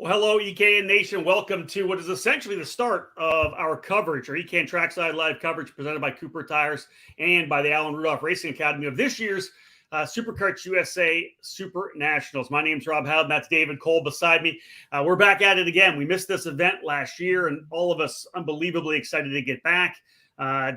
Well, hello, EKN Nation. Welcome to what is essentially the start of our coverage, or EKN Trackside Live coverage presented by Cooper Tires and by the Aden Rudolph Racing Academy of this year's Superkarts USA SuperNationals. My name's Rob Howden. That's David Cole beside me. We're back at it again. We missed this event last year, and all of us unbelievably excited to get back.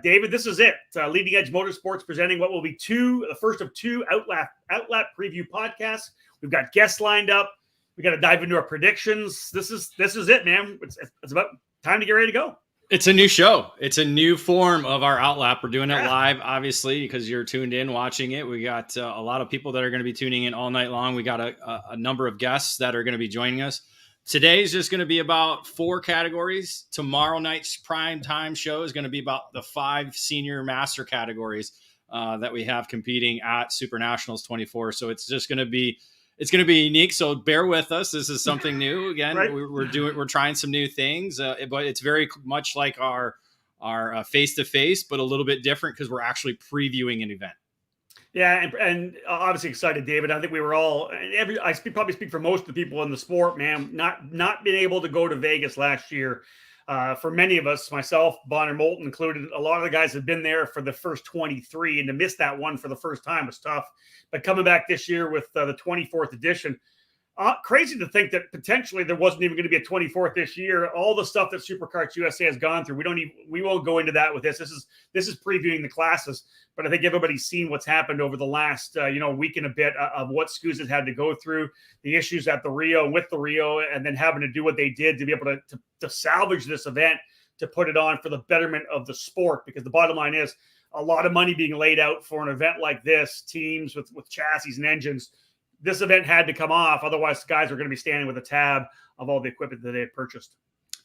David, this is it. Leading Edge Motorsports presenting what will be the first of two OutLap preview podcasts. We've got guests lined up. We got to dive into our predictions. This is it, man. It's about time to get ready to go. It's a new show. It's a new form of our OutLap. We're doing it live, obviously, because you're tuned in watching it. We got a lot of people that are going to be tuning in all night long. We got a number of guests that are going to be joining us. Today's just going to be about 4 categories. Tomorrow night's prime time show is going to be about the 5 senior master categories that we have competing at SuperNationals 24. So it's just going to be unique. So bear with us. This is something new. Again, right. We're trying some new things, but it's very much like our face-to-face, but a little bit different because we're actually previewing an event. Yeah, and obviously excited, David. I think we were all probably speak for most of the people in the sport, man. Not being able to go to Vegas last year. For many of us, myself, Bonner Moulton included, a lot of the guys have been there for the first 23, and to miss that one for the first time was tough. But coming back this year with the 24th edition, crazy to think that potentially there wasn't even going to be a 24th this year. All the stuff that Superkarts USA has gone through, we won't go into that with this. This is previewing the classes, but I think everybody's seen what's happened over the last week and a bit of what SKUSA had to go through, the issues at the Rio and with the Rio, and then having to do what they did to be able to salvage this event, to put it on for the betterment of the sport. Because the bottom line is a lot of money being laid out for an event like this, teams with chassis and engines. This event had to come off. Otherwise, guys are going to be standing with a tab of all the equipment that they had purchased.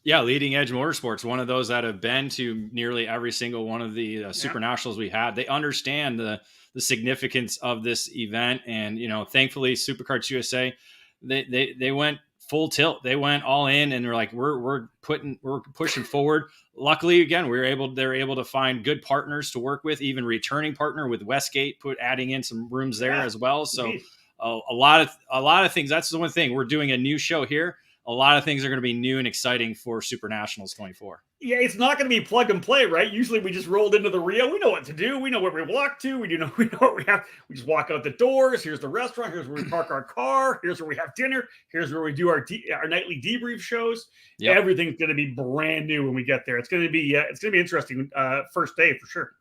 Yeah, Leading Edge Motorsports, one of those that have been to nearly every single one of the SuperNationals we had. They understand the significance of this event. And, thankfully, Superkarts USA, they went full tilt. They went all in, and they're like, we're pushing forward. Luckily, again, they're able to find good partners to work with, even returning partner with Westgate, adding in some rooms there as well. So a lot of things. That's the one thing. We're doing a new show here. A lot of ththings are going to be new and exciting for SuperNationals 24. Yeah, it's not going to be plug and play, right? Usually we just rolled into the Rio. We know what to do. We know where we walk to. We know what we have. We just walk out the doors. Here's the restaurant. Here's where we park our car. Here's where we have dinner. Here's where we do our nightly debrief shows. Yep. Everything's going to be brand new when we get there. It's going to be interesting first day for sure.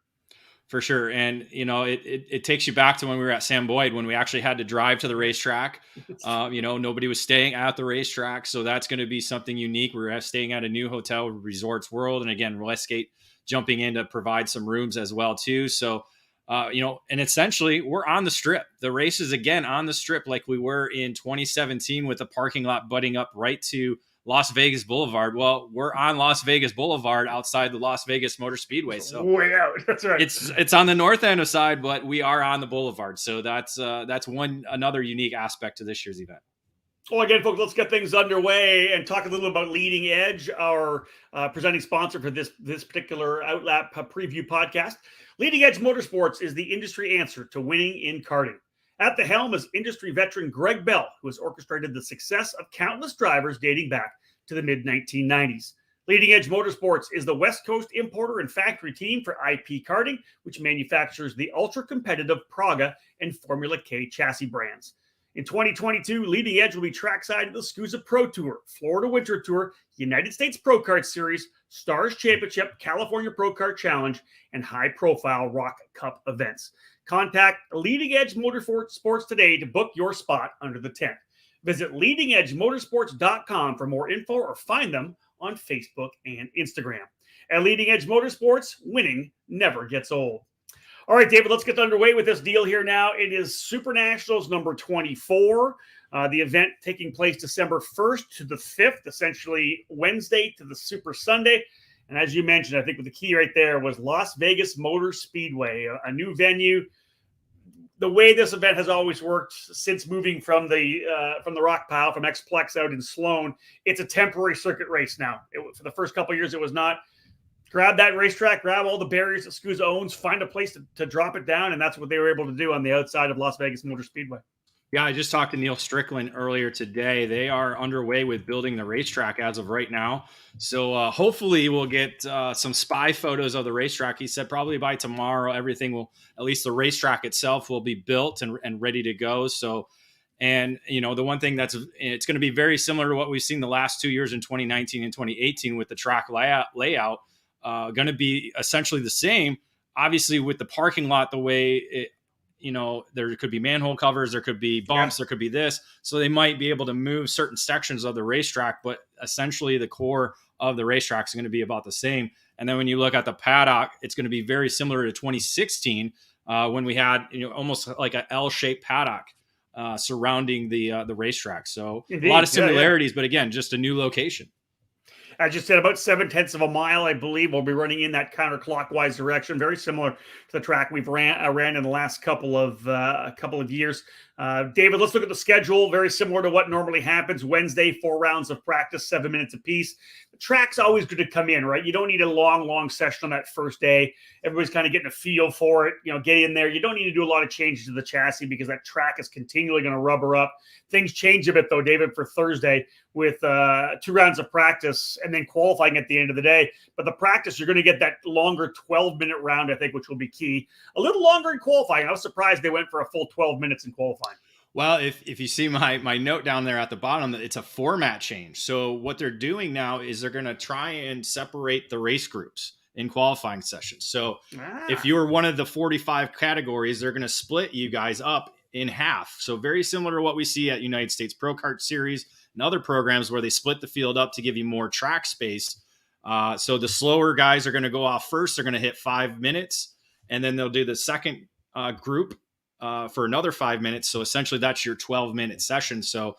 For sure. And, it takes you back to when we were at Sam Boyd, when we actually had to drive to the racetrack. Nobody was staying at the racetrack. So that's going to be something unique. We're staying at a new hotel, Resorts World. And again, Westgate jumping in to provide some rooms as well, too. So, and essentially we're on the strip. The race is again on the strip like we were in 2017 with the parking lot butting up right to Las Vegas Boulevard. Well, we're on Las Vegas Boulevard outside the Las Vegas Motor Speedway. So way out. That's right. It's on the north end of side, but we are on the boulevard. So that's another unique aspect to this year's event. Well, again, folks, let's get things underway and talk a little about Leading Edge, our presenting sponsor for this particular OutLap preview podcast. Leading Edge Motorsports is the industry answer to winning in karting. At the helm is industry veteran Greg Bell, who has orchestrated the success of countless drivers dating back to the mid-1990s. Leading Edge Motorsports is the West Coast importer and factory team for IP Karting, which manufactures the ultra-competitive Praga and Formula K chassis brands. In 2022, Leading Edge will be trackside at the SKUSA Pro Tour, Florida Winter Tour, United States Pro Kart Series, Stars Championship, California Pro Kart Challenge, and high-profile Rock Cup events. Contact Leading Edge Motorsports today to book your spot under the tent. Visit leadingedgemotorsports.com for more info or find them on Facebook and Instagram. At Leading Edge Motorsports, winning never gets old. All right, David, let's get underway with this deal here now. It is SuperNationals number 24. The event taking place December 1st to the 5th, essentially Wednesday to the Super Sunday. And as you mentioned, I think the key right there was Las Vegas Motor Speedway, a new venue. The way this event has always worked since moving from the rock pile from Xplex out in Sloan, it's a temporary circuit race now. For the first couple of years, it was not. Grab that racetrack, grab all the barriers that SKUSA owns, find a place to drop it down, and that's what they were able to do on the outside of Las Vegas Motor Speedway. Yeah, I just talked to Neil Strickland earlier today. They are underway with building the racetrack as of right now. So hopefully we'll get some spy photos of the racetrack. He said probably by tomorrow, everything will, at least the racetrack itself will be built and ready to go. So, and the one thing it's going to be very similar to what we've seen the last 2 years in 2019 and 2018 with the track layout, going to be essentially the same. Obviously with the parking lot, the way it, there could be manhole covers, there could be bumps, there could be this. So they might be able to move certain sections of the racetrack, but essentially the core of the racetrack is going to be about the same. And then when you look at the paddock, it's going to be very similar to 2016 when we had, almost like an L-shaped paddock surrounding the racetrack. So Indeed. A lot of similarities, but again, just a new location. As you said, about 0.7 of a mile, I believe. We'll be running in that counterclockwise direction, very similar to the track we've ran in the last couple of years. David, let's look at the schedule. Very similar to what normally happens. Wednesday, 4 rounds of practice, 7 minutes apiece. The track's always good to come in, right? You don't need a long session on that first day. Everybody's kind of getting a feel for it. Get in there. You don't need to do a lot of changes to the chassis because that track is continually going to rubber up. Things change a bit, though, David, for Thursday with 2 rounds of practice and then qualifying at the end of the day. But the practice, you're going to get that longer 12-minute round, I think, which will be key. A little longer in qualifying. I was surprised they went for a full 12 minutes in qualifying. Well, if you see my note down there at the bottom, it's a format change. So what they're doing now is they're going to try and separate the race groups in qualifying sessions. So if you're one of the 45 categories, they're going to split you guys up in half. So very similar to what we see at United States Pro Kart Series and other programs where they split the field up to give you more track space. So the slower guys are going to go off first. They're going to hit 5 minutes, and then they'll do the second group for another 5 minutes. So essentially that's your 12-minute session. So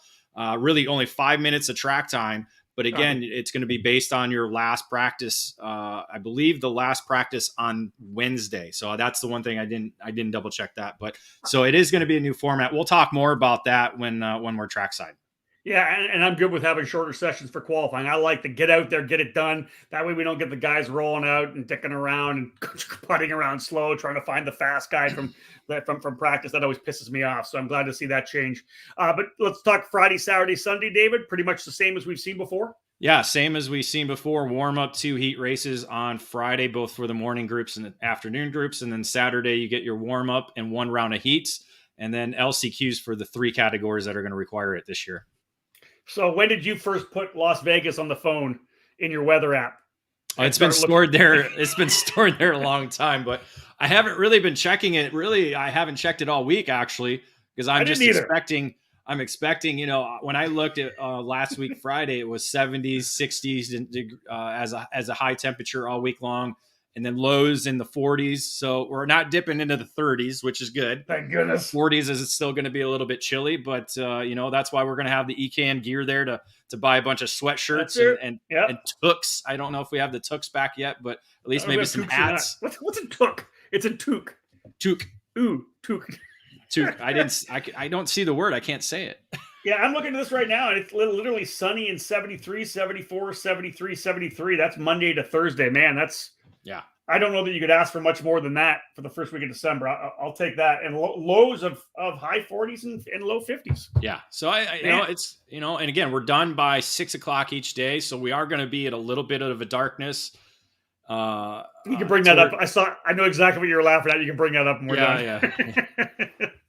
really only 5 minutes of track time. But again, it's going to be based on your last practice. I believe the last practice on Wednesday. So that's the one thing I didn't double check that. But so it is going to be a new format. We'll talk more about that when we're trackside. Yeah, and I'm good with having shorter sessions for qualifying. I like to get out there, get it done. That way we don't get the guys rolling out and dicking around and putting around slow, trying to find the fast guy from practice. That always pisses me off. So I'm glad to see that change. But let's talk Friday, Saturday, Sunday, David. Pretty much the same as we've seen before. Yeah, same as we've seen before. Warm up 2 heat races on Friday, both for the morning groups and the afternoon groups. And then Saturday, you get your warm up and 1 round of heats, and then LCQs for the 3 categories that are going to require it this year. So when did you first put Las Vegas on the phone in your weather app? It's been stored there. It's been stored there a long time, but I haven't really been checking it. Really, I haven't checked it all week, actually, because I'm expecting, when I looked at last week, Friday, it was 70s, 60s as a high temperature all week long. And then lows in the 40s. So we're not dipping into the 30s, which is good. Thank goodness. 40s is still going to be a little bit chilly, but that's why we're going to have the ECAN gear there to buy a bunch of sweatshirts and toques. I don't know if we have the toques back yet, but at least maybe some hats. What's a toque? It's a toque. Toque. Ooh, toque. Toque. I don't see the word. I can't say it. Yeah, I'm looking at this right now, and it's literally sunny in 73, 74, 73, 73. That's Monday to Thursday. Man, yeah. I don't know that you could ask for much more than that for the first week of December. I'll take that. And lows of high 40s and low 50s. Yeah. So and again, we're done by 6 o'clock each day. So we are going to be at a little bit of a darkness. You can bring that up. I know exactly what you're laughing at. You can bring that up and we're done. Yeah.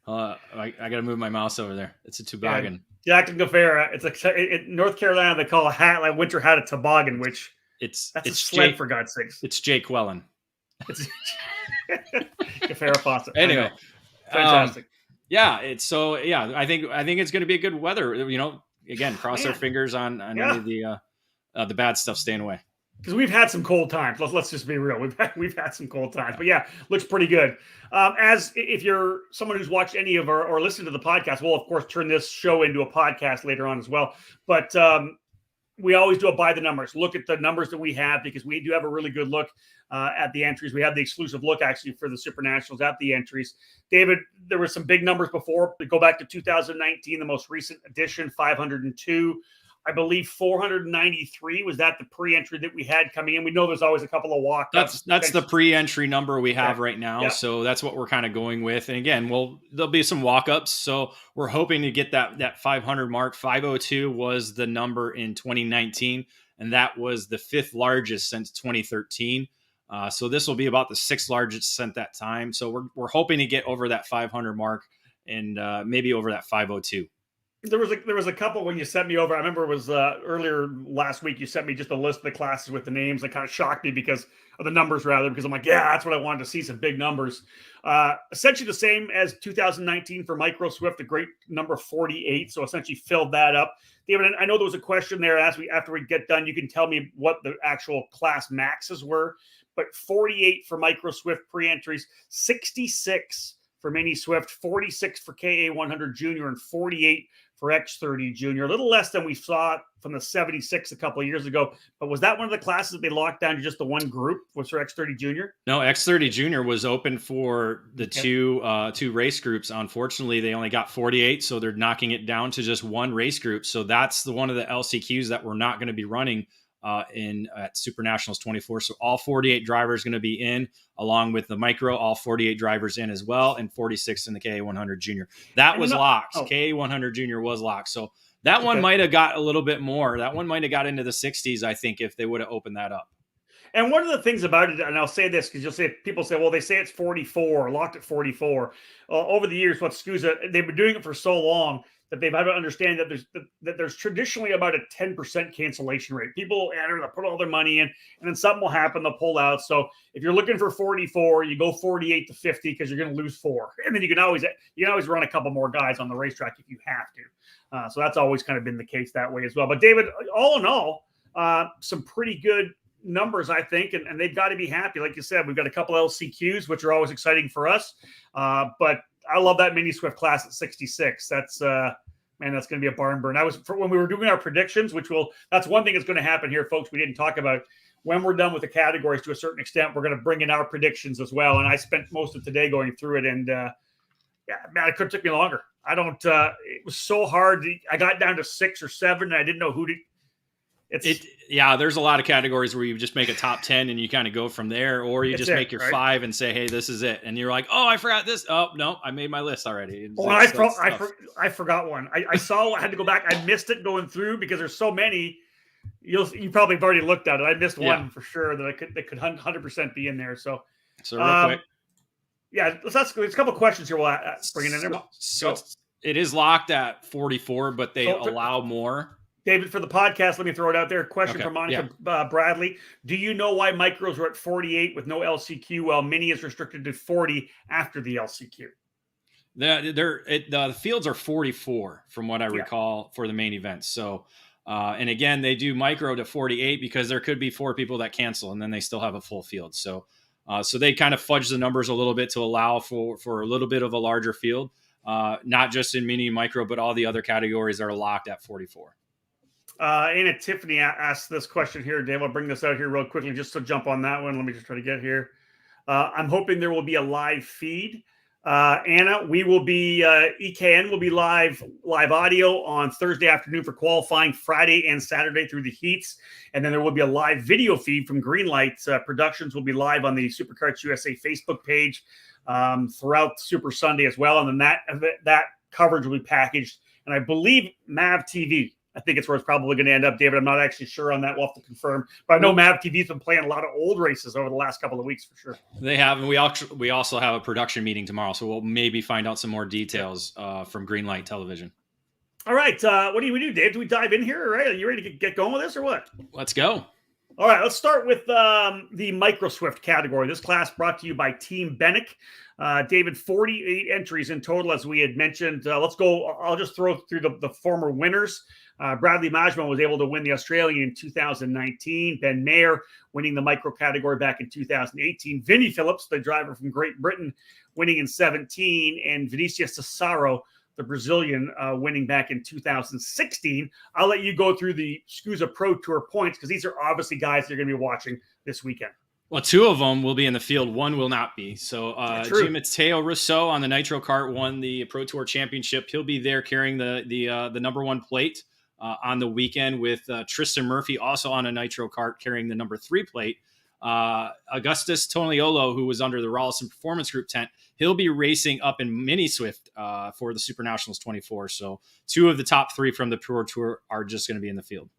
I got to move my mouse over there. It's a toboggan. Jack and Gafrarar. It's in North Carolina, they call a winter hat a toboggan, which it's a sled, for God's sakes. It's Jake Wellen. It's Gafrarar Fawcett. Anyway, fantastic. I think it's going to be a good weather. Again, cross our fingers on any of the bad stuff staying away. Because we've had some cold times. Let's just be real. We've had some cold times, but yeah, looks pretty good. As if you're someone who's watched any of or listened to the podcast, we'll of course turn this show into a podcast later on as well. But we always do a by the numbers. Look at the numbers that we have because we do have a really good look at the entries. We have the exclusive look actually for the SuperNationals at the entries. David, there were some big numbers before. We go back to 2019, the most recent edition, 502. I believe 493. Was that the pre-entry that we had coming in? We know there's always a couple of walk-ups. That's the pre-entry number we have right now. Yeah. So that's what we're kind of going with. And again, there'll be some walk-ups. So we're hoping to get that 500 mark. 502 was the number in 2019, and that was the 5th largest since 2013. So this will be about the 6th largest since that time. So we're hoping to get over that 500 mark and maybe over that 502. There was a couple when you sent me over. I remember it was earlier last week. You sent me just a list of the classes with the names. That kind of shocked me because of the numbers, because I'm like, yeah, that's what I wanted to see, some big numbers. Essentially the same as 2019 for Micro Swift, a great number 48. So essentially filled that up. David, I know there was a question there after we get done. You can tell me what the actual class maxes were, but 48 for Micro Swift pre-entries, 66 for Mini Swift, 46 for KA100 Junior, and 48 for X30 Junior. A little less than we saw from the 76 a couple of years ago. But was that one of the classes that they locked down to just the one group? Was for X30 Junior? No, X30 Junior was open for the two race groups. Unfortunately, they only got 48, so they're knocking it down to just one race group. So that's one of the LCQs that we're not going to be running at SuperNationals 24. So all 48 drivers going to be in, along with the micro, all 48 drivers in as well, and 46 in the KA100 Junior. That was locked. KA100 Junior was locked. So that one might have got a little bit more. That one might have got into the 60s, I think, if they would have opened that up. And one of the things about it, and I'll say this because people say, well, they say it's 44, locked at 44. Over the years, what SKUSA, they've been doing it for so long that they've had to understand that there's traditionally about a 10% cancellation rate. People enter, they'll put all their money in, and then something will happen, they'll pull out. So if you're looking for 44, you go 48 to 50 because you're going to lose 4. And then you can always run a couple more guys on the racetrack if you have to. So that's always kind of been the case that way as well. But David, all in all, some pretty good numbers, I think, and they've got to be happy. Like you said, we've got a couple LCQs, which are always exciting for us. But I love that Mini Swift class at 66. That's that's going to be a barn burn. When we were doing our predictions, that's one thing that's going to happen here, folks. We didn't talk about when we're done with the categories to a certain extent. We're going to bring in our predictions as well. And I spent most of today going through it, and it could have took me longer. It was so hard. I got down to 6 or 7, and I didn't know who to. There's a lot of categories where you just make a top 10 and you kind of go from there, or you just make your 5 and say, hey, this is it. And you're like, oh, I forgot this. Oh, no, I made my list already. I forgot one. I saw, I had to go back. I missed it going through because there's so many. You probably have already looked at it. I missed one for sure that could 100% be in there. So real quick. Yeah, let's a couple of questions here. We'll bring it in there. So it is locked at 44, but they allow more. David, for the podcast, let me throw it out there. Question from Monica Bradley. Do you know why micros are at 48 with no LCQ while mini is restricted to 40 after the LCQ? The fields are 44 from what I recall for the main event. So, and again, they do micro to 48 because there could be 4 people that cancel and then they still have a full field. So they kind of fudge the numbers a little bit to allow for a little bit of a larger field, not just in mini and micro, but all the other categories are locked at 44. Anna Tiffany asked this question here. Dave, I'll bring this out here real quickly just to jump on that one. Let me just try to get here. I'm hoping there will be a live feed. Anna, we will be, EKN will be live audio on Thursday afternoon for qualifying, Friday and Saturday through the heats. And then there will be a live video feed from Greenlight Productions will be live on the Superkarts USA Facebook page throughout Super Sunday as well. And then that coverage will be packaged. And I believe MAV TV, I think it's where it's probably going to end up, David. I'm not actually sure on that. We'll have to confirm. But I know MAV TV's been playing a lot of old races over the last couple of weeks for sure. They have, and we also have a production meeting tomorrow, so we'll maybe find out some more details from Greenlight Television. All right. What do we do, Dave? Do we dive in here? All right. Are you ready to get going with this or what? Let's go. All right. Let's start with the Micro Swift category. This class brought to you by Team Bennick. David, 48 entries in total, as we had mentioned. Let's go. I'll just throw through the former winners. Bradley Majman was able to win the Australian in 2019. Ben Mayer winning the micro category back in 2018. Vinnie Phillips, the driver from Great Britain, winning in 17. And Vinicius Cesaro, the Brazilian, winning back in 2016. I'll let you go through the SKUSA Pro Tour points because these are obviously guys that are going to be watching this weekend. Well, 2 of them will be in the field. 1 will not be. So Mateo Rousseau on the Nitro Kart won the Pro Tour Championship. He'll be there carrying the number 1 plate. on the weekend with Tristan Murphy also on a Nitro Kart carrying the number 3 plate. Augustus Toniolo, who was under the Rolison Performance Group tent, he'll be racing up in Mini Swift for the SuperNationals 24. So 2 of the top 3 from the Pro Tour are just going to be in the field.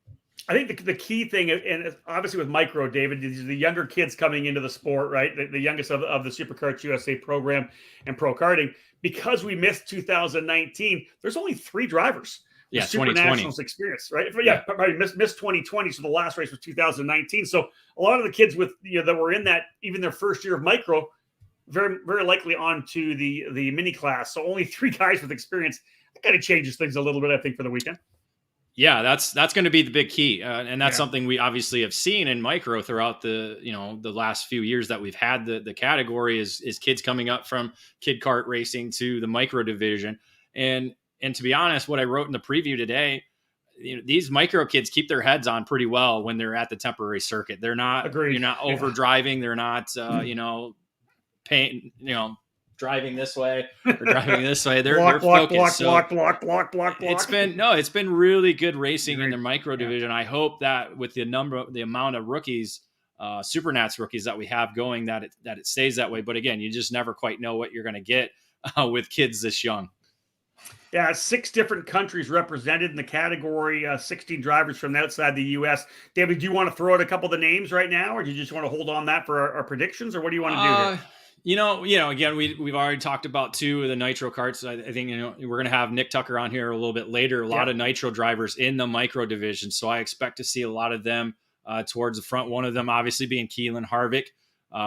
I think the key thing, and obviously with micro, David, is the younger kids coming into the sport, right? The youngest of the Superkarts USA program and pro karting. Because we missed 2019, there's only 3 drivers. Yeah, SuperNationals experience, right? Yeah, probably missed 2020. So the last race was 2019. So a lot of the kids with that were in that, even their first year of micro, very very likely on to the mini class. So only 3 guys with experience. That kind of changes things a little bit, I think, for the weekend. Yeah, that's going to be the big key, and that's something we obviously have seen in micro throughout the last few years that we've had the category is kids coming up from kid kart racing to the micro division, and to be honest, what I wrote in the preview today, these micro kids keep their heads on pretty well when they're at the temporary circuit. They're not you're not over driving, they're not driving this way or driving this way. They're focused. Block. It's been really good racing in the micro division. I hope that with the amount of rookies, Supernats rookies that we have going, that it stays that way. But again, you just never quite know what you're going to get with kids this young. Yeah, 6 different countries represented in the category, 16 drivers from outside the U.S. David, do you want to throw out a couple of the names right now, or do you just want to hold on that for our predictions, or what do you want to do here? Again, we've already talked about 2 of the Nitro Karts. I think, we're going to have Nick Tucker on here a little bit later. A lot of Nitro drivers in the micro division. So I expect to see a lot of them towards the front. One of them obviously being Keelan Harvick.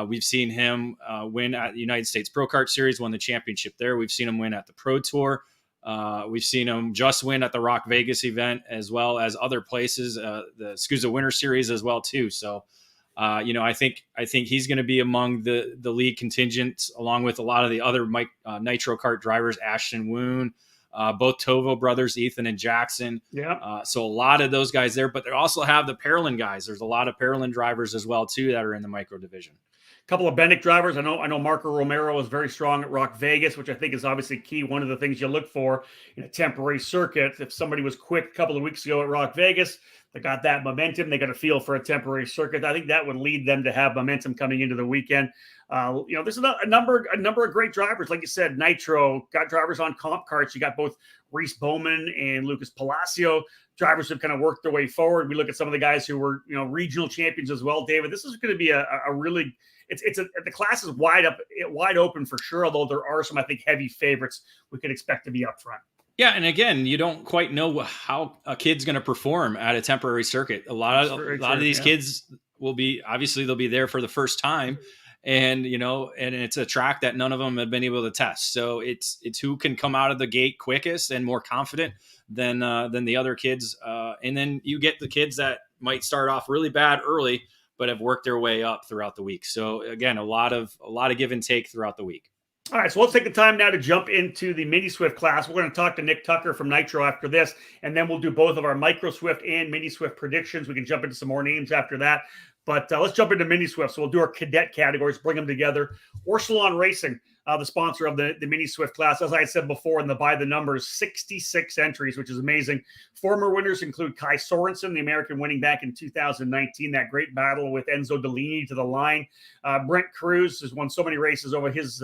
We've seen him win at the United States Pro Kart Series, won the championship there. We've seen him win at the Pro Tour. We've seen him just win at the Rock Vegas event, as well as other places, the SKUSA Winter Series as well too. So, I think he's going to be among the lead contingent, along with a lot of the other Nitro Kart drivers, Ashton Woon, both Tovo brothers, Ethan and Jackson. Yeah. So a lot of those guys there, but they also have the Paralyn guys. There's a lot of Paralyn drivers as well too that are in the micro division. Couple of Bennett drivers. I know Marco Romero is very strong at Rock Vegas, which I think is obviously key. One of the things you look for in a temporary circuit. If somebody was quick a couple of weeks ago at Rock Vegas, they got that momentum. They got a feel for a temporary circuit. I think that would lead them to have momentum coming into the weekend. There's a number of great drivers. Like you said, Nitro got drivers on comp karts. You got both Reese Bowman and Lucas Palacio. Drivers have kind of worked their way forward. We look at some of the guys who were regional champions as well. David, this is going to be a really the class is wide open for sure. Although there are some, I think, heavy favorites we could expect to be up front. Yeah, and again, you don't quite know how a kid's going to perform at a temporary circuit. A lot of these kids will be, obviously they'll be there for the first time, and and it's a track that none of them have been able to test. So it's who can come out of the gate quickest and more confident than the other kids, and then you get the kids that might start off really bad early, but have worked their way up throughout the week. So again, a lot of give and take throughout the week. All right, so let's take the time now to jump into the Mini Swift class. We're going to talk to Nick Tucker from Nitro after this, and then we'll do both of our Micro Swift and Mini Swift predictions. We can jump into some more names after that, but let's jump into Mini Swift. So we'll do our cadet categories, bring them together. Orsilon Racing, the sponsor of the Mini Swift class. As I said before, in the by the numbers, 66 entries, which is amazing. Former winners include Kai Sorensen, the American winning back in 2019, that great battle with Enzo Delaney to the line. Brent Cruz has won so many races over his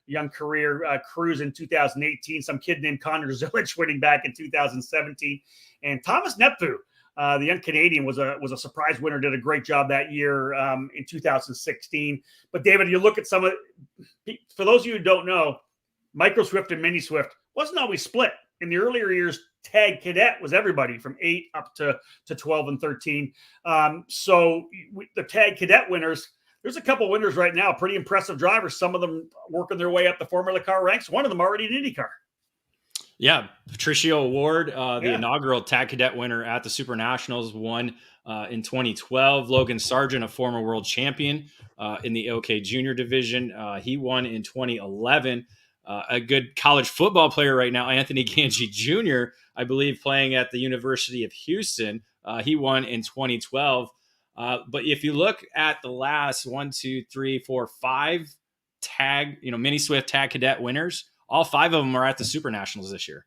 young career. Cruz in 2018, some kid named Connor Zilich winning back in 2017, and Thomas Nepvu, the young Canadian, was a surprise winner, did a great job that year in 2016. But David, you look at some of, for those of you who don't know, Micro Swift and Mini Swift wasn't always split. In the earlier years, Tag Cadet was everybody from 8 up to 12 and 13. So the Tag Cadet winners, there's a couple winners right now, pretty impressive drivers. Some of them working their way up the Formula Car ranks. One of them already in IndyCar. Yeah, Patricio Ward, the inaugural Tac Cadet winner at the SuperNationals, won in 2012. Logan Sargent, a former world champion in the OK Junior division. He won in 2011. A good college football player right now, Anthony Ganji Jr., I believe, playing at the University of Houston. He won in 2012. But if you look at the last 5 Mini Swift Tag Cadet winners, all 5 of them are at the SuperNationals this year.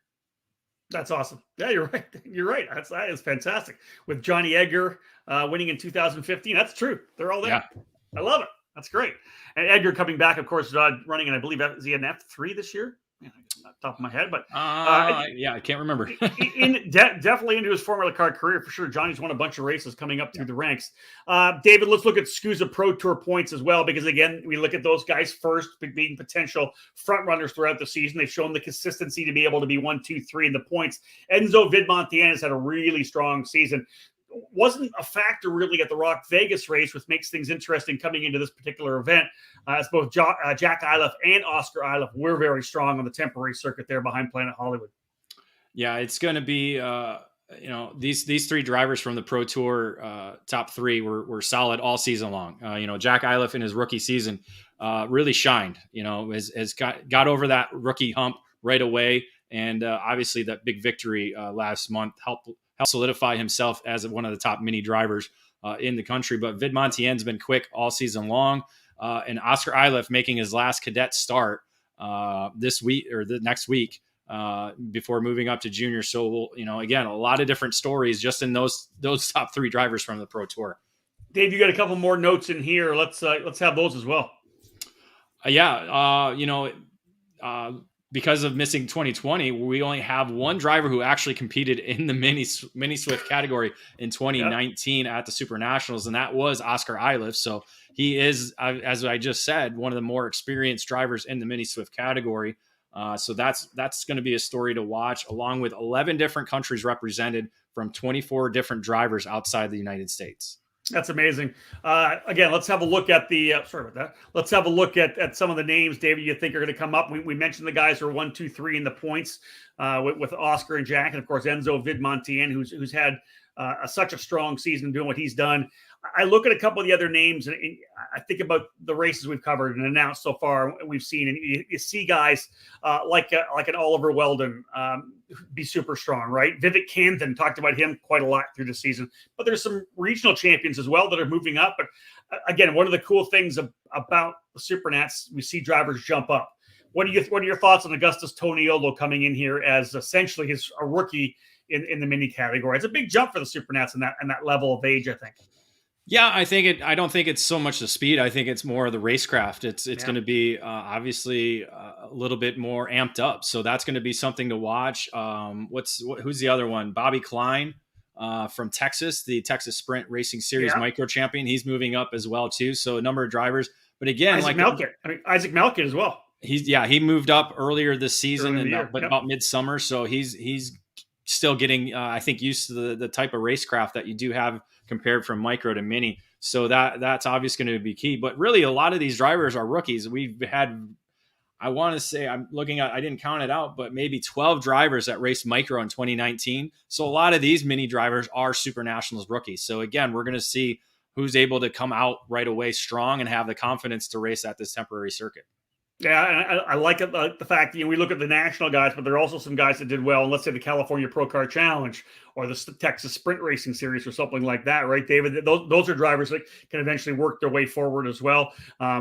That's awesome. Yeah, you're right. You're right. That is fantastic. With Johnny Edgar winning in 2015. That's true. They're all there. Yeah. I love it. That's great. And Edgar coming back, of course, running, and I believe is he an F3 this year? Man, not top of my head, but yeah, I can't remember. definitely into his Formula Car career for sure. Johnny's won a bunch of races coming up through the ranks. David, let's look at SKUSA Pro Tour points as well, because again, we look at those guys first being potential front runners throughout the season. They've shown the consistency to be able to be 1, 2, 3 in the points. Enzo Vidmontien has had a really strong season. Wasn't a factor really at the Rock Vegas race, which makes things interesting coming into this particular event. As both Jack Iliff and Oscar Iliff were very strong on the temporary circuit there behind Planet Hollywood. Yeah, it's going to be, these three drivers from the Pro Tour top three were solid all season long. Jack Iliff in his rookie season really shined, has got over that rookie hump right away. And obviously that big victory last month helped solidify himself as one of the top mini drivers in the country. But Vidmontien's been quick all season long. And Oscar Iliff making his last cadet start this week or the next week before moving up to junior. So, again, a lot of different stories just in those top three drivers from the Pro Tour. Dave, you got a couple more notes in here. Let's have those as well. Because of missing 2020, we only have one driver who actually competed in the mini Swift category in 2019 at the SuperNationals, and that was Oscar Iliff. So he is, as I just said, one of the more experienced drivers in the mini Swift category. So that's going to be a story to watch, along with 11 different countries represented from 24 different drivers outside the United States. That's amazing. Again, let's have a look at the. Sorry about that. Let's have a look at some of the names, David, you think are going to come up. We mentioned the guys who are 1, 2, 3 in the points with Oscar and Jack, and of course Enzo Vidmontien, who's had such a strong season doing what he's done. I look at a couple of the other names, and I think about the races we've covered and announced so far. We've seen, and you see guys like an Oliver Weldon be super strong, right? Vivek Candon, talked about him quite a lot through the season. But there's some regional champions as well that are moving up. But again, one of the cool things about the Supernats, we see drivers jump up. What are your thoughts on Augustus Toniolo coming in here as essentially a rookie in the mini category? It's a big jump for the Supernats in that level of age, I think. Yeah, I don't think it's so much the speed. I think it's more the racecraft. It's going to be obviously a little bit more amped up. So that's going to be something to watch. Who's the other one? Bobby Klein from Texas, the Texas Sprint Racing Series micro champion. He's moving up as well too. So a number of drivers. But again, Isaac Malkin as well. He moved up earlier this season, about midsummer. So he's still getting, I think, used to the type of racecraft that you do have compared from micro to mini. So that's obviously going to be key. But really, a lot of these drivers are rookies. We've had, I want to say, I'm looking at, I didn't count it out, but maybe 12 drivers that raced micro in 2019. So a lot of these mini drivers are SuperNationals rookies. So again, we're going to see who's able to come out right away strong and have the confidence to race at this temporary circuit. Yeah, and I like it, the fact that we look at the national guys, but there are also some guys that did well. And let's say the California Pro Car Challenge or the Texas Sprint Racing Series or something like that, right, David? Those are drivers that can eventually work their way forward as well.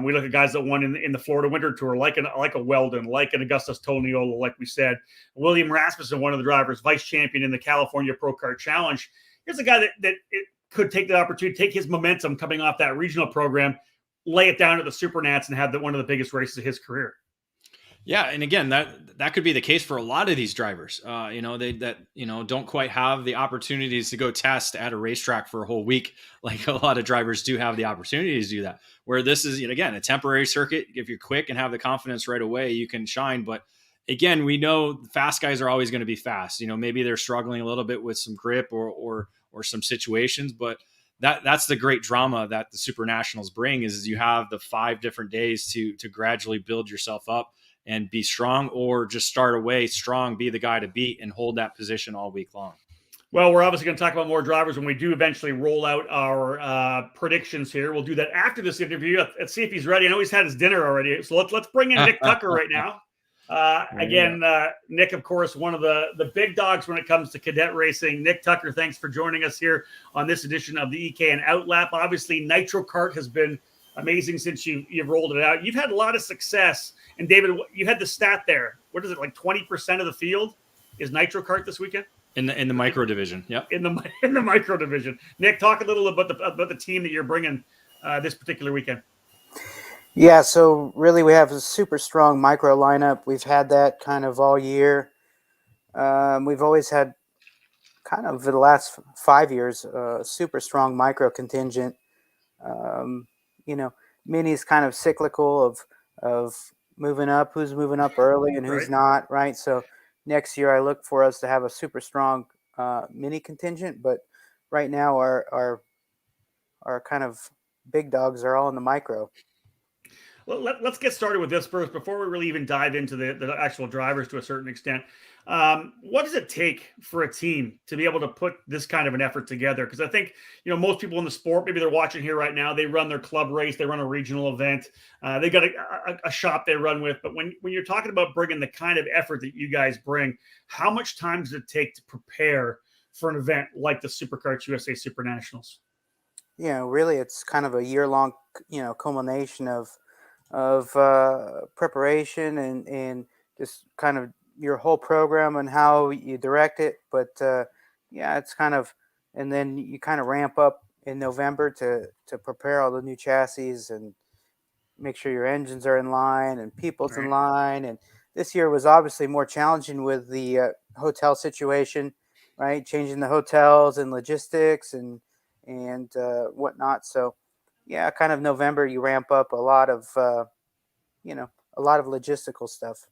We look at guys that won in the Florida Winter Tour, like a Weldon, like an Augustus Toniolo, like we said. William Rasmussen, one of the drivers, vice champion in the California Pro Car Challenge. Here's a guy that it could take the opportunity, take his momentum coming off that regional program, lay it down at the Supernats and have one of the biggest races of his career. Yeah, and again, that could be the case for a lot of these drivers. Don't quite have the opportunities to go test at a racetrack for a whole week, like a lot of drivers do have the opportunity to do that. Where this is, again, a temporary circuit. If you're quick and have the confidence right away, you can shine. But again, we know fast guys are always going to be fast. Maybe they're struggling a little bit with some grip or some situations, but that's the great drama that the SuperNationals bring is you have the 5 different days to gradually build yourself up and be strong, or just start away strong, be the guy to beat and hold that position all week long. Well, we're obviously going to talk about more drivers when we do eventually roll out our predictions here. We'll do that after this interview. Let's see if he's ready. I know he's had his dinner already. So let's bring in Nick Tucker right now. Nick, of course, one of the big dogs when it comes to cadet racing. Nick Tucker, thanks for joining us here on this edition of the EK and OutLap. Obviously, Nitro Kart has been amazing since you've rolled it out. You've had a lot of success. And David, you had the stat there. What is it, like 20% of the field is Nitro Kart this weekend in the micro division. Yep. In the micro division. Nick, talk a little about the team that you're bringing this particular weekend. Yeah, so really we have a super strong micro lineup. We've had that kind of all year. We've always had kind of for the last 5 years super strong micro contingent. Mini's kind of cyclical of moving up, who's moving up early and who's not, right? So next year I look for us to have a super strong mini contingent, but right now our kind of big dogs are all in the micro. Well, let's get started with this first before we really even dive into the actual drivers to a certain extent. What does it take for a team to be able to put this kind of an effort together? Because I think, most people in the sport, maybe they're watching here right now, they run their club race, they run a regional event, they got a shop they run with. But when you're talking about bringing the kind of effort that you guys bring, how much time does it take to prepare for an event like the Superkarts USA SuperNationals? Really, it's kind of a year-long, culmination of preparation and just kind of your whole program and how you direct it. But it's kind of, and then you kind of ramp up in November to prepare all the new chassis and make sure your engines are in line and people's in line. And this year was obviously more challenging with the hotel situation, right? Changing the hotels and logistics and whatnot. So kind of November, you ramp up a lot of logistical stuff.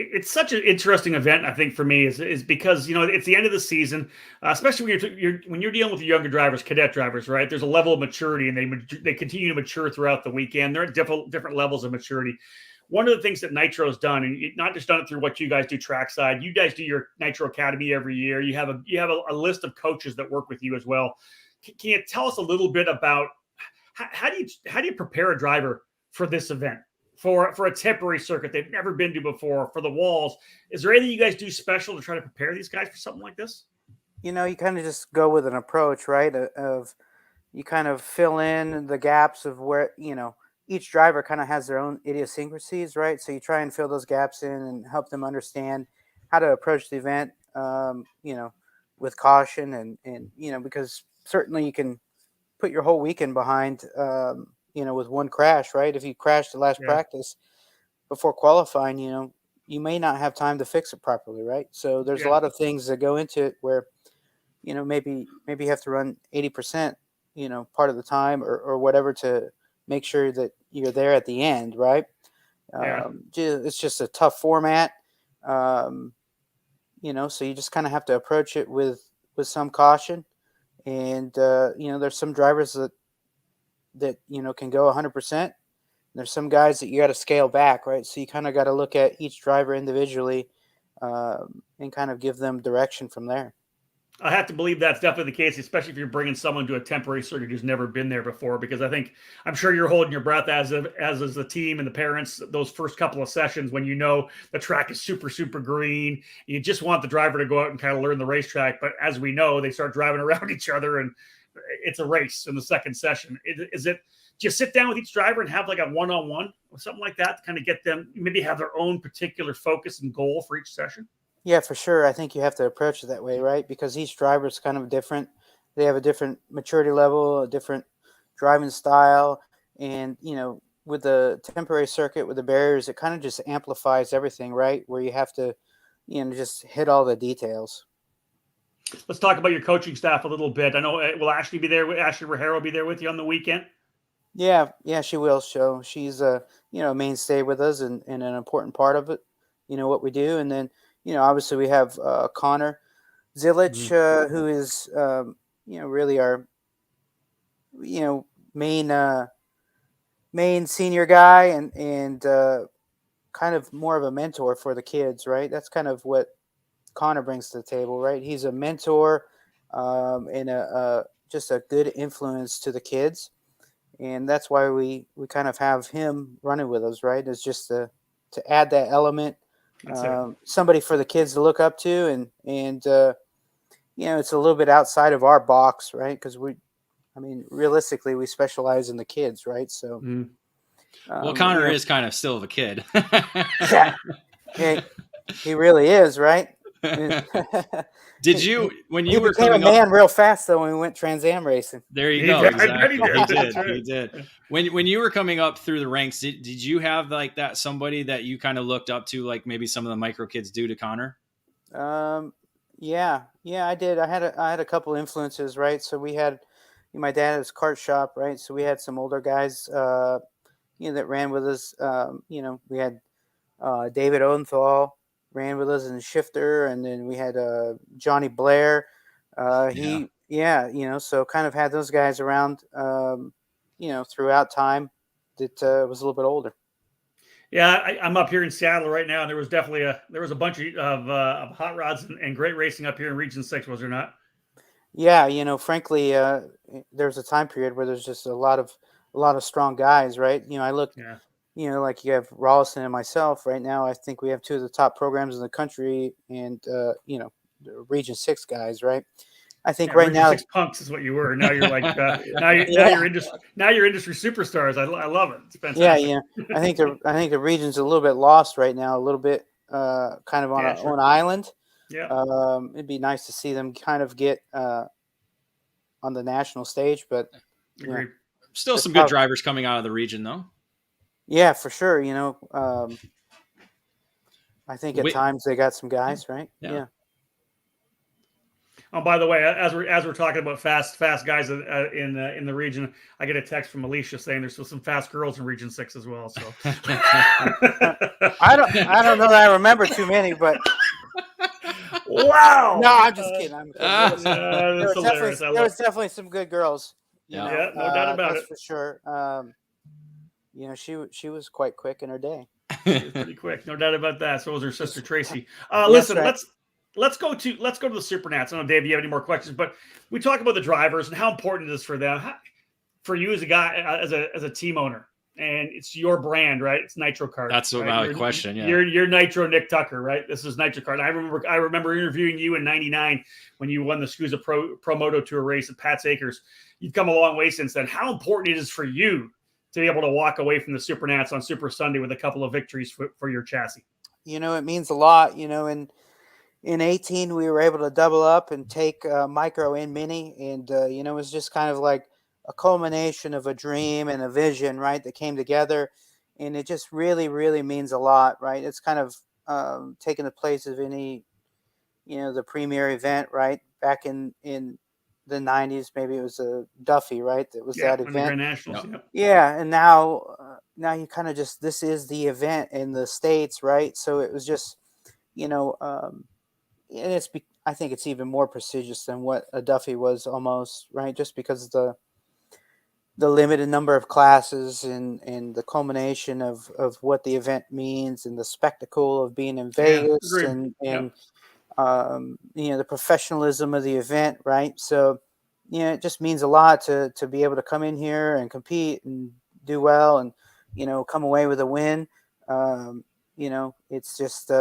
It's such an interesting event, I think, for me, is because it's the end of the season, especially when you're dealing with younger drivers, cadet drivers, right? There's a level of maturity, and they continue to mature throughout the weekend. They're at different levels of maturity. One of the things that Nitro's done, and not just done it through what you guys do trackside, you guys do your Nitro Academy every year. You have a list of coaches that work with you as well. Can you tell us a little bit about how do you prepare a driver for this event? For a temporary circuit they've never been to before, for the walls. Is there anything you guys do special to try to prepare these guys for something like this? You kind of just go with an approach, right? Of you kind of fill in the gaps of where, each driver kind of has their own idiosyncrasies, right? So you try and fill those gaps in and help them understand how to approach the event, with caution and because certainly you can put your whole weekend behind, with one crash, right? If you crash the last practice before qualifying, you may not have time to fix it properly, right? So there's a lot of things that go into it where, maybe you have to run 80%, part of the time or whatever to make sure that you're there at the end, right? It's just a tough format, so you just kind of have to approach it with some caution. And, there's some drivers that can go 100%. There's some guys that you got to scale back, right? So you kind of got to look at each driver individually and kind of give them direction from there. I have to believe that's definitely the case, especially if you're bringing someone to a temporary circuit who's never been there before, because I'm sure you're holding your breath as is the team and the parents, those first couple of sessions when the track is super, super green. You just want the driver to go out and kind of learn the racetrack. But as we know, they start driving around each other and it's a race in the second session. Do you sit down with each driver and have like a one-on-one or something like that to kind of get them maybe have their own particular focus and goal for each session? Yeah, for sure. I think you have to approach it that way, right? Because each driver is kind of different. They have a different maturity level, a different driving style. And, with the temporary circuit, with the barriers, it kind of just amplifies everything, right? Where you have to, just hit all the details. Let's talk about your coaching staff a little bit. I know will Ashley be there? Ashley Rajero will be there with you on the weekend? Yeah, she will. So she's a mainstay with us and an important part of it. What we do, and then obviously we have Connor Zilich, who is really our main senior guy and kind of more of a mentor for the kids, right? That's kind of what Connor brings to the table, right? He's a mentor and just a good influence to the kids. And that's why we kind of have him running with us, right? It's just to add that element, somebody for the kids to look up to. And it's a little bit outside of our box, right? Because realistically, we specialize in the kids, right? So, Connor is kind of still the kid. Yeah, he really is, right? Did you, when you were became coming a man up, real fast though when we went Trans Am racing? there you He go. did. I bet Exactly. he He did. did. That's right. He did. When you were coming up through the ranks, did you have like that somebody that you kind of looked up to, like maybe some of the micro kids do to Connor? Yeah, I did. I had a couple influences, right? So we had my dad had his kart shop, right? So we had some older guys, that ran with us. We had David Odenthal ran with us in the shifter, and then we had Johnny Blair. So kind of had those guys around, throughout time that was a little bit older. Yeah, I'm up here in Seattle right now, and there was definitely a bunch of hot rods and great racing up here in Region 6, was there not? Yeah, frankly, there's a time period where there's just a lot of strong guys, right? I look, Yeah. like you have Rolison and myself right now. I think we have two of the top programs in the country, and the Region 6 guys, right? I think right Region now 6 punks is what you were. Now you're like now you're industry superstars. I love it. It's fantastic. Yeah. I think the region's a little bit lost right now, a little bit kind of on Yeah, an sure. own island. Yeah. It'd be nice to see them kind of get on the national stage, but Agreed. Still some good drivers coming out of the region, though. Yeah, for sure. I think at times they got some guys, right? Yeah. Oh, by the way, as we're talking about fast guys in the region, I get a text from Alicia saying there's still some fast girls in Region 6 as well. So I don't know that I remember too many, but wow. No, I'm just kidding. There was definitely some good girls. No doubt about it. That's for sure. She was quite quick in her day. She was pretty quick, no doubt about that. So was her sister Tracy. Listen, right. let's go to the Supernats. I don't know, Dave, do you have any more questions? But we talk about the drivers and how important it is for them, for you as a guy, as a team owner, and it's your brand, right? It's Nitro Kart. That's my question. Yeah, you're Nitro Nick Tucker, right? This is Nitro Kart. I remember interviewing you in '99 when you won the SKUSA Pro Moto Tour race at Pat's Acres. You've come a long way since then. How important it is for you to be able to walk away from the Supernats on Super Sunday with a couple of victories for your chassis? It means a lot. In 18, we were able to double up and take micro and mini, and it was just kind of like a culmination of a dream and a vision, right, that came together, and it just really, really means a lot, right? It's kind of taking the place of any, the premier event, right? Back in the 90s, maybe it was a Duffy, right? That was that event. Grand Nationals. Yep. Yeah, and now you kind of just, this is the event in the States, right? So it was just, and I think it's even more prestigious than what a Duffy was almost, right? Just because of the limited number of classes and the culmination of what the event means and the spectacle of being in Vegas and the professionalism of the event, right? So, it just means a lot to be able to come in here and compete and do well and, come away with a win. It's just,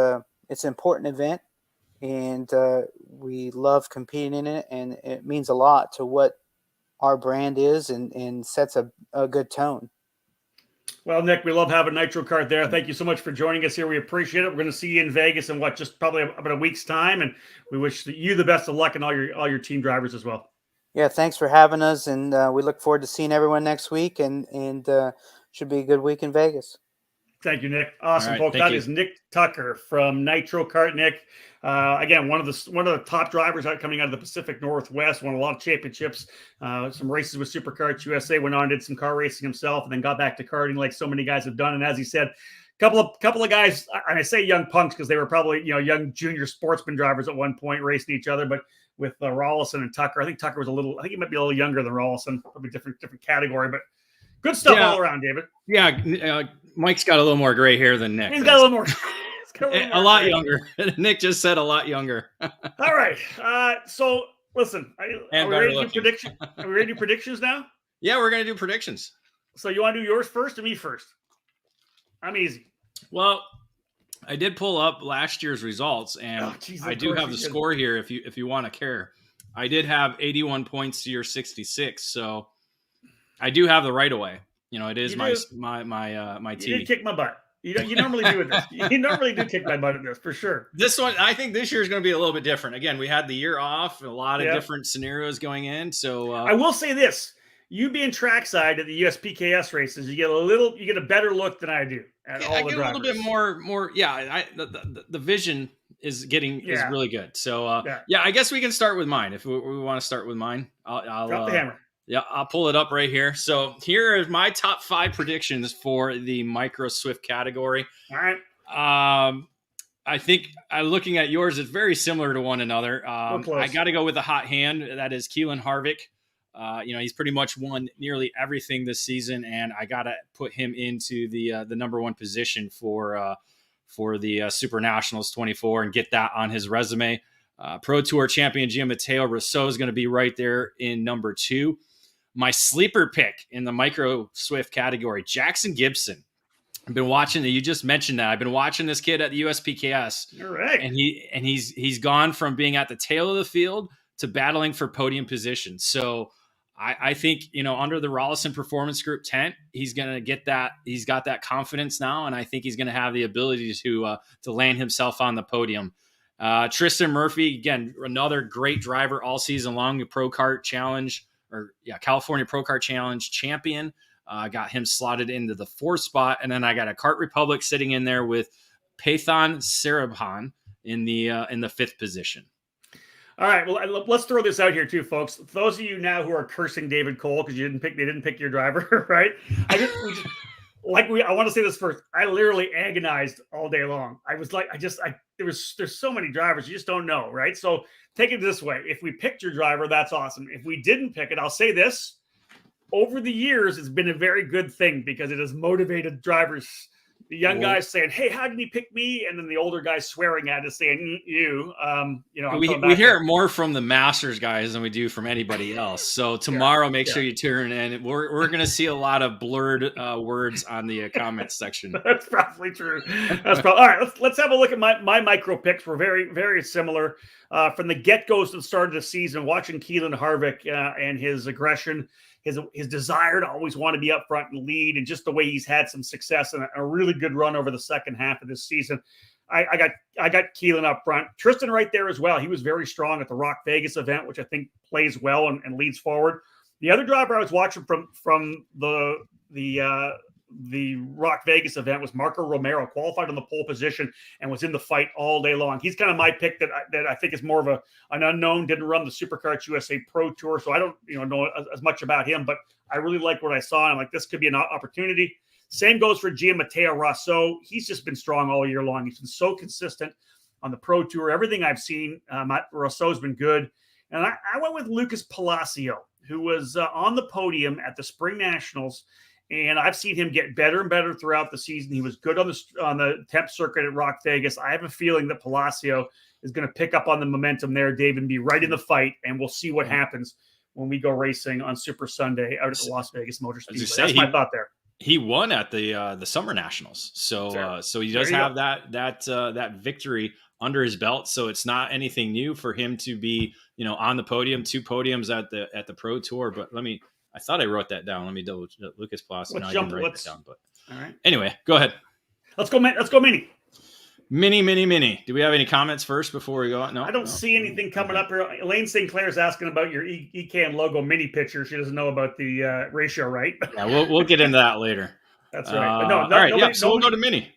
it's an important event, and we love competing in it, and it means a lot to what our brand is and sets a good tone. Well, Nick, we love having Nitro Kart there. Thank you so much for joining us here. We appreciate it. We're going to see you in Vegas in just probably about a week's time, and we wish you the best of luck and all your team drivers as well. Yeah, thanks for having us, and we look forward to seeing everyone next week, and should be a good week in Vegas. Thank you, Nick. Awesome, folks. That is Nick Tucker from Nitro Kart. Nick, again, one of the top drivers coming out of the Pacific Northwest. Won a lot of championships, some races with Superkarts USA. Went on, did some car racing himself, and then got back to karting like so many guys have done. And as he said, couple of guys, and I say young punks because they were probably young junior sportsman drivers at one point racing each other, but with Rolison and Tucker, I think Tucker was I think he might be a little younger than Rolison, probably different category, but good stuff all around, David. Yeah, Mike's got a little more gray hair than Nick. He's got a little more. A lot younger. Nick just said a lot younger. All right. So listen, are we ready to do predictions? Are we ready to do predictions now? Yeah, we're going to do predictions. So you want to do yours first or me first? I'm easy. Well, I did pull up last year's results, and I do have the score here if you want to care. I did have 81 points to your 66, so I do have the right of way. It is my team. You did kick my butt. You normally do with this. You normally do kick my butt at this for sure. This one, I think this year is going to be a little bit different. Again, we had the year off, a lot of different scenarios going in. So I will say this: you being trackside at the USPKS races, you get a better look than I do at all the drivers. A little bit more. Yeah, the vision is really good. So I guess we can start with mine if we want to start with mine. I'll drop the hammer. Yeah, I'll pull it up right here. So here are my top 5 predictions for the Micro Swift category. All right. I think looking at yours, it's very similar to one another. I got to go with a hot hand. That is Keelan Harvick. He's pretty much won nearly everything this season, and I got to put him into the number 1 position for the SuperNationals 24 and get that on his resume. Pro Tour champion Matteo Rousseau is going to be right there in number 2. My sleeper pick in the Micro Swift category, Jackson Gibson. I've been watching you just mentioned that. I've been watching this kid at the USPKS. All right. And he's gone from being at the tail of the field to battling for podium position. So I think, under the Rolison Performance Group tent, he's going to get that. He's got that confidence now, and I think he's going to have the ability to land himself on the podium. Tristan Murphy, again, another great driver all season long, the California Pro Kart Challenge champion. Got him slotted into the 4th spot. And then I got a Kart Republic sitting in there with Pathan Sarabhan in the 5th position. All right. Well, let's throw this out here too, folks. Those of you now who are cursing David Cole because they didn't pick your driver, right? I want to say this first. I literally agonized all day long. I was like, there's so many drivers you just don't know, right? So take it this way: if we picked your driver, that's awesome. If we didn't pick it, I'll say this: over the years, it's been a very good thing because it has motivated drivers. The young guys saying, "Hey, how did he pick me?" And then the older guys swearing at us, saying, "You." We hear it more from the Masters guys than we do from anybody else. So tomorrow, make sure you tune in. We're going to see a lot of blurred words on the comments section. That's probably true. All right. Let's have a look at my micro picks. We're very, very similar from the get-go to the start of the season. Watching Keelan Harvick and his aggression. His desire to always want to be up front and lead, and just the way he's had some success and a really good run over the second half of this season. I got Keelan up front. Tristan right there as well. He was very strong at the Rock Vegas event, which I think plays well and leads forward. The other driver I was watching from the Rock Vegas event was Marco Romero, qualified on the pole position and was in the fight all day long. He's kind of my pick that I think is more of an unknown. Didn't run the Superkarts USA Pro Tour, so I don't know as much about him, but I really like what I saw. And I'm like, this could be an opportunity. Same goes for Matteo Rousseau. He's just been strong all year long. He's been so consistent on the Pro Tour. Everything I've seen, Rousseau's been good. And I went with Lucas Palacio, who was on the podium at the Spring Nationals. And I've seen him get better and better throughout the season. He was good on the temp circuit at Rock Vegas. I have a feeling that Palacio is going to pick up on the momentum there, Dave, and be right in the fight. And we'll see what happens when we go racing on Super Sunday out at the Las Vegas Motor Speedway. That's my thought there. He won at the Summer Nationals, so he does have that victory under his belt. So it's not anything new for him to be on the podium, 2 podiums at the Pro Tour. But I thought I wrote that down. Let me double check. Lucas Palacio. Let's jump. All right. Anyway, go ahead. Let's go Mini. Mini. Do we have any comments first before we go? No, I don't see anything coming up here. Elaine Sinclair's asking about your ECAM logo mini picture. She doesn't know about the ratio, right? Yeah, we'll get into that later. That's right. All right. So we'll go to Mini.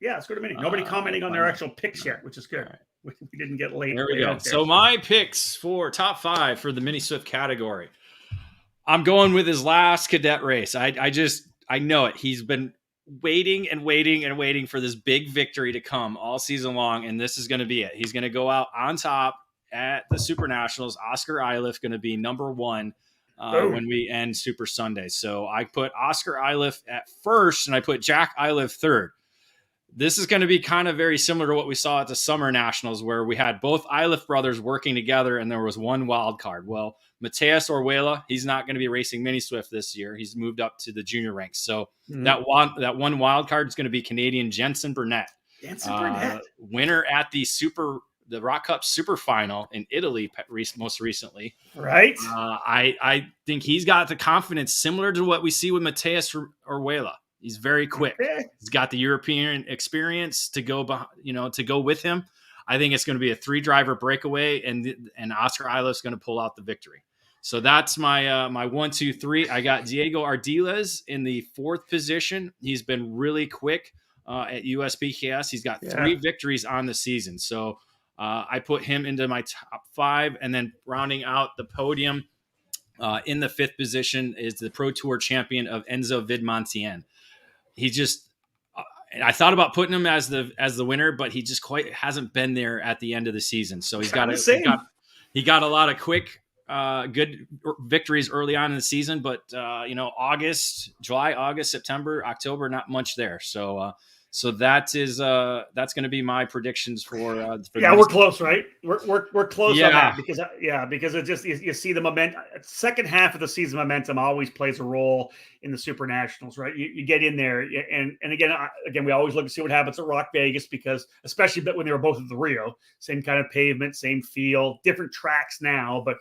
Yeah, let's go to Mini. Nobody commenting on their actual picks yet, which is good. Right. We didn't get late. There we go. So my picks for top 5 for the Mini Swift category. I'm going with his last cadet race. I know it. He's been waiting for this big victory to come all season long, and this is going to be it. He's going to go out on top at the SuperNationals. Oscar Iliff going to be number 1 when we end Super Sunday. So I put Oscar Iliff at first, and I put Jack Iliff third. This is going to be kind of very similar to what we saw at the Summer Nationals, where we had both Iliff brothers working together, and there was one wild card. Well, Mateus Orjuela, he's not going to be racing Mini Swift this year. He's moved up to the junior ranks. So that one wild card is going to be Canadian Jensen Burnett. Winner at the Rock Cup Super Final in Italy most recently. Right. I think he's got the confidence similar to what we see with Mateus Orjuela. He's very quick. Okay. He's got the European experience to go to go with him. I think it's going to be a 3-driver breakaway, and Oscar Isla's going to pull out the victory. So that's my my 1, 2, 3. I got Diego Ardiles in the 4th position. He's been really quick at USPKS. He's got 3 victories on the season. So I put him into my top 5, and then rounding out the podium in the 5th position is the Pro Tour champion of Enzo Vidmontien. He just I thought about putting him as the winner, but he just quite hasn't been there at the end of the season. So he got a lot of quick, good victories early on in the season, but July, August, September, October, not much there. So that's going to be my predictions for we're close, right? We're close on that because it just you see the momentum. Second half of the season momentum always plays a role in the SuperNationals, right? You get in there, and again we always look to see what happens at Rock Vegas, because especially when they were both at the Rio, same kind of pavement, same feel, different tracks now, but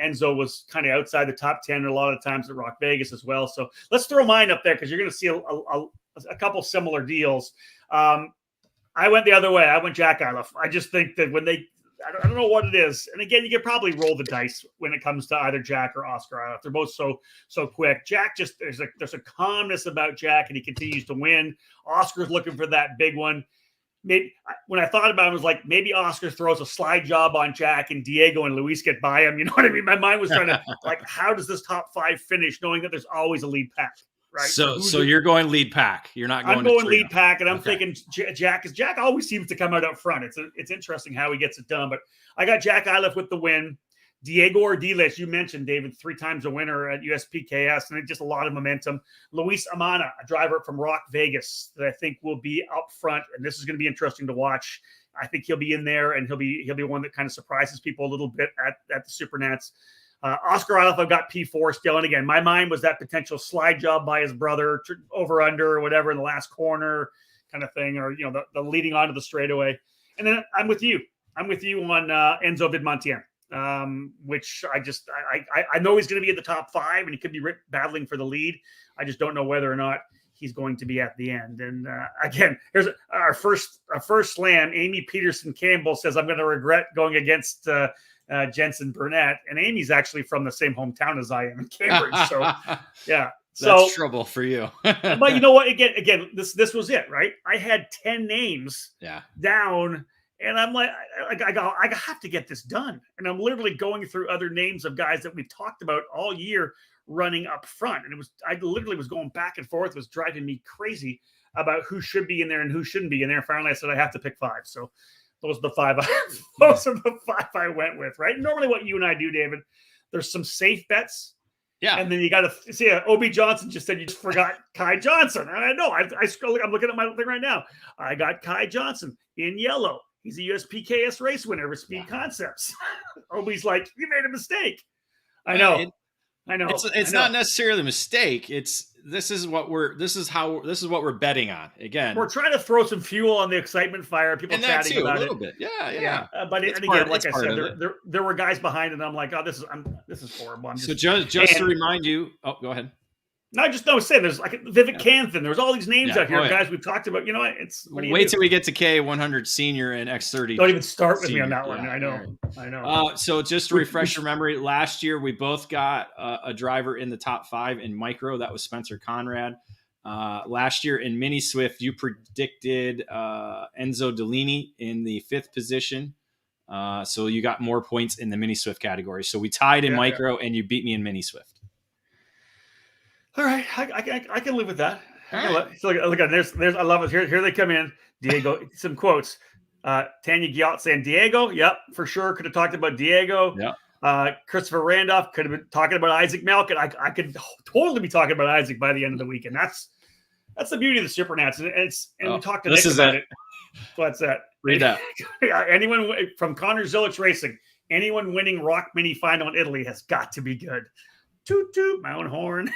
Enzo was kind of outside the top 10 a lot of times at Rock Vegas as well. So let's throw mine up there because you're going to see a couple similar deals. I went the other way. I went Jack Iliffe. I just think that when I don't know what it is. And again, you could probably roll the dice when it comes to either Jack or Oscar Iliffe. They're both so quick. Jack there's a calmness about Jack, and he continues to win. Oscar's looking for that big one. Maybe when I thought about it, I was like, maybe Oscar throws a slide job on Jack and Diego and Luis get by him. You know what I mean? My mind was trying to how does this top 5 finish, knowing that there's always a lead pack. Right. So you're going lead pack. You're not going. I'm going lead pack, and I'm thinking Jack, because Jack always seems to come out up front. It's interesting how he gets it done. But I got Jack Iliffe with the win. Diego Ardiles, you mentioned, David, 3 times a winner at USPKS, and just a lot of momentum. Luis Amana, a driver from Rock Vegas, that I think will be up front, and this is going to be interesting to watch. I think he'll be in there, and he'll be one that kind of surprises people a little bit at the SuperNats. Oscar Iliffe, I've got P4 still. And again, my mind was that potential slide job by his brother, over under or whatever in the last corner kind of thing, or, the leading onto the straightaway. And then I'm with you. I'm with you on Enzo Vidmontien, which I know he's going to be in the top 5 and he could be battling for the lead. I just don't know whether or not he's going to be at the end. And again, here's our first slam. Amy Peterson Campbell says, I'm going to regret going against Jensen Burnett, and Amy's actually from the same hometown as I am in Cambridge. So yeah, that's trouble for you. But you know what? Again, this was it, right? I had 10 names down, and I'm like, I have to get this done. And I'm literally going through other names of guys that we've talked about all year running up front, and I literally was going back and forth. It was driving me crazy about who should be in there and who shouldn't be in there. Finally, I said I have to pick 5. So those are the 5. Those are the 5 I went with, right? Normally what you and I do, David, there's some safe bets. Yeah. And then you got to see O.B. Johnson just said you just forgot Kai Johnson. And I know. I'm looking at my thing right now. I got Kai Johnson in yellow. He's a USPKS race winner with Speed Concepts. O.B.'s like, you made a mistake. I know. I know. It's not necessarily a mistake. This is what we're betting on. Again, we're trying to throw some fuel on the excitement fire. People chatting about a little bit. Yeah. But again, like I said, there were guys behind it. And I'm like, oh, this is horrible. So just to remind you, go ahead. No, I just don't say there's like Vivek Canthan. There's all these names out here, guys we've talked about. You know what? Wait till we get to KA100 Senior and X30. Don't even start with me on that one. I know. So just to refresh your memory, last year we both got a driver in the top 5 in micro. That was Spencer Conrad. Last year in mini Swift, you predicted Enzo Delaney in the 5th position. So you got more points in the mini Swift category. So we tied in micro, and you beat me in mini Swift. All right, I can live with that. So look at there's I love it. Here they come in. Diego, some quotes. Tanya Gialt saying Diego, yep, for sure. Could have talked about Diego. Yeah. Christopher Randolph could have been talking about Isaac Malkin. I could totally be talking about Isaac by the end of the weekend. That's the beauty of the Supernats, and we talked to Nick about it. What's that? Read that. Anyone from Connor Zilic Racing, anyone winning Rock Mini Final in Italy has got to be good. Toot toot, my own horn.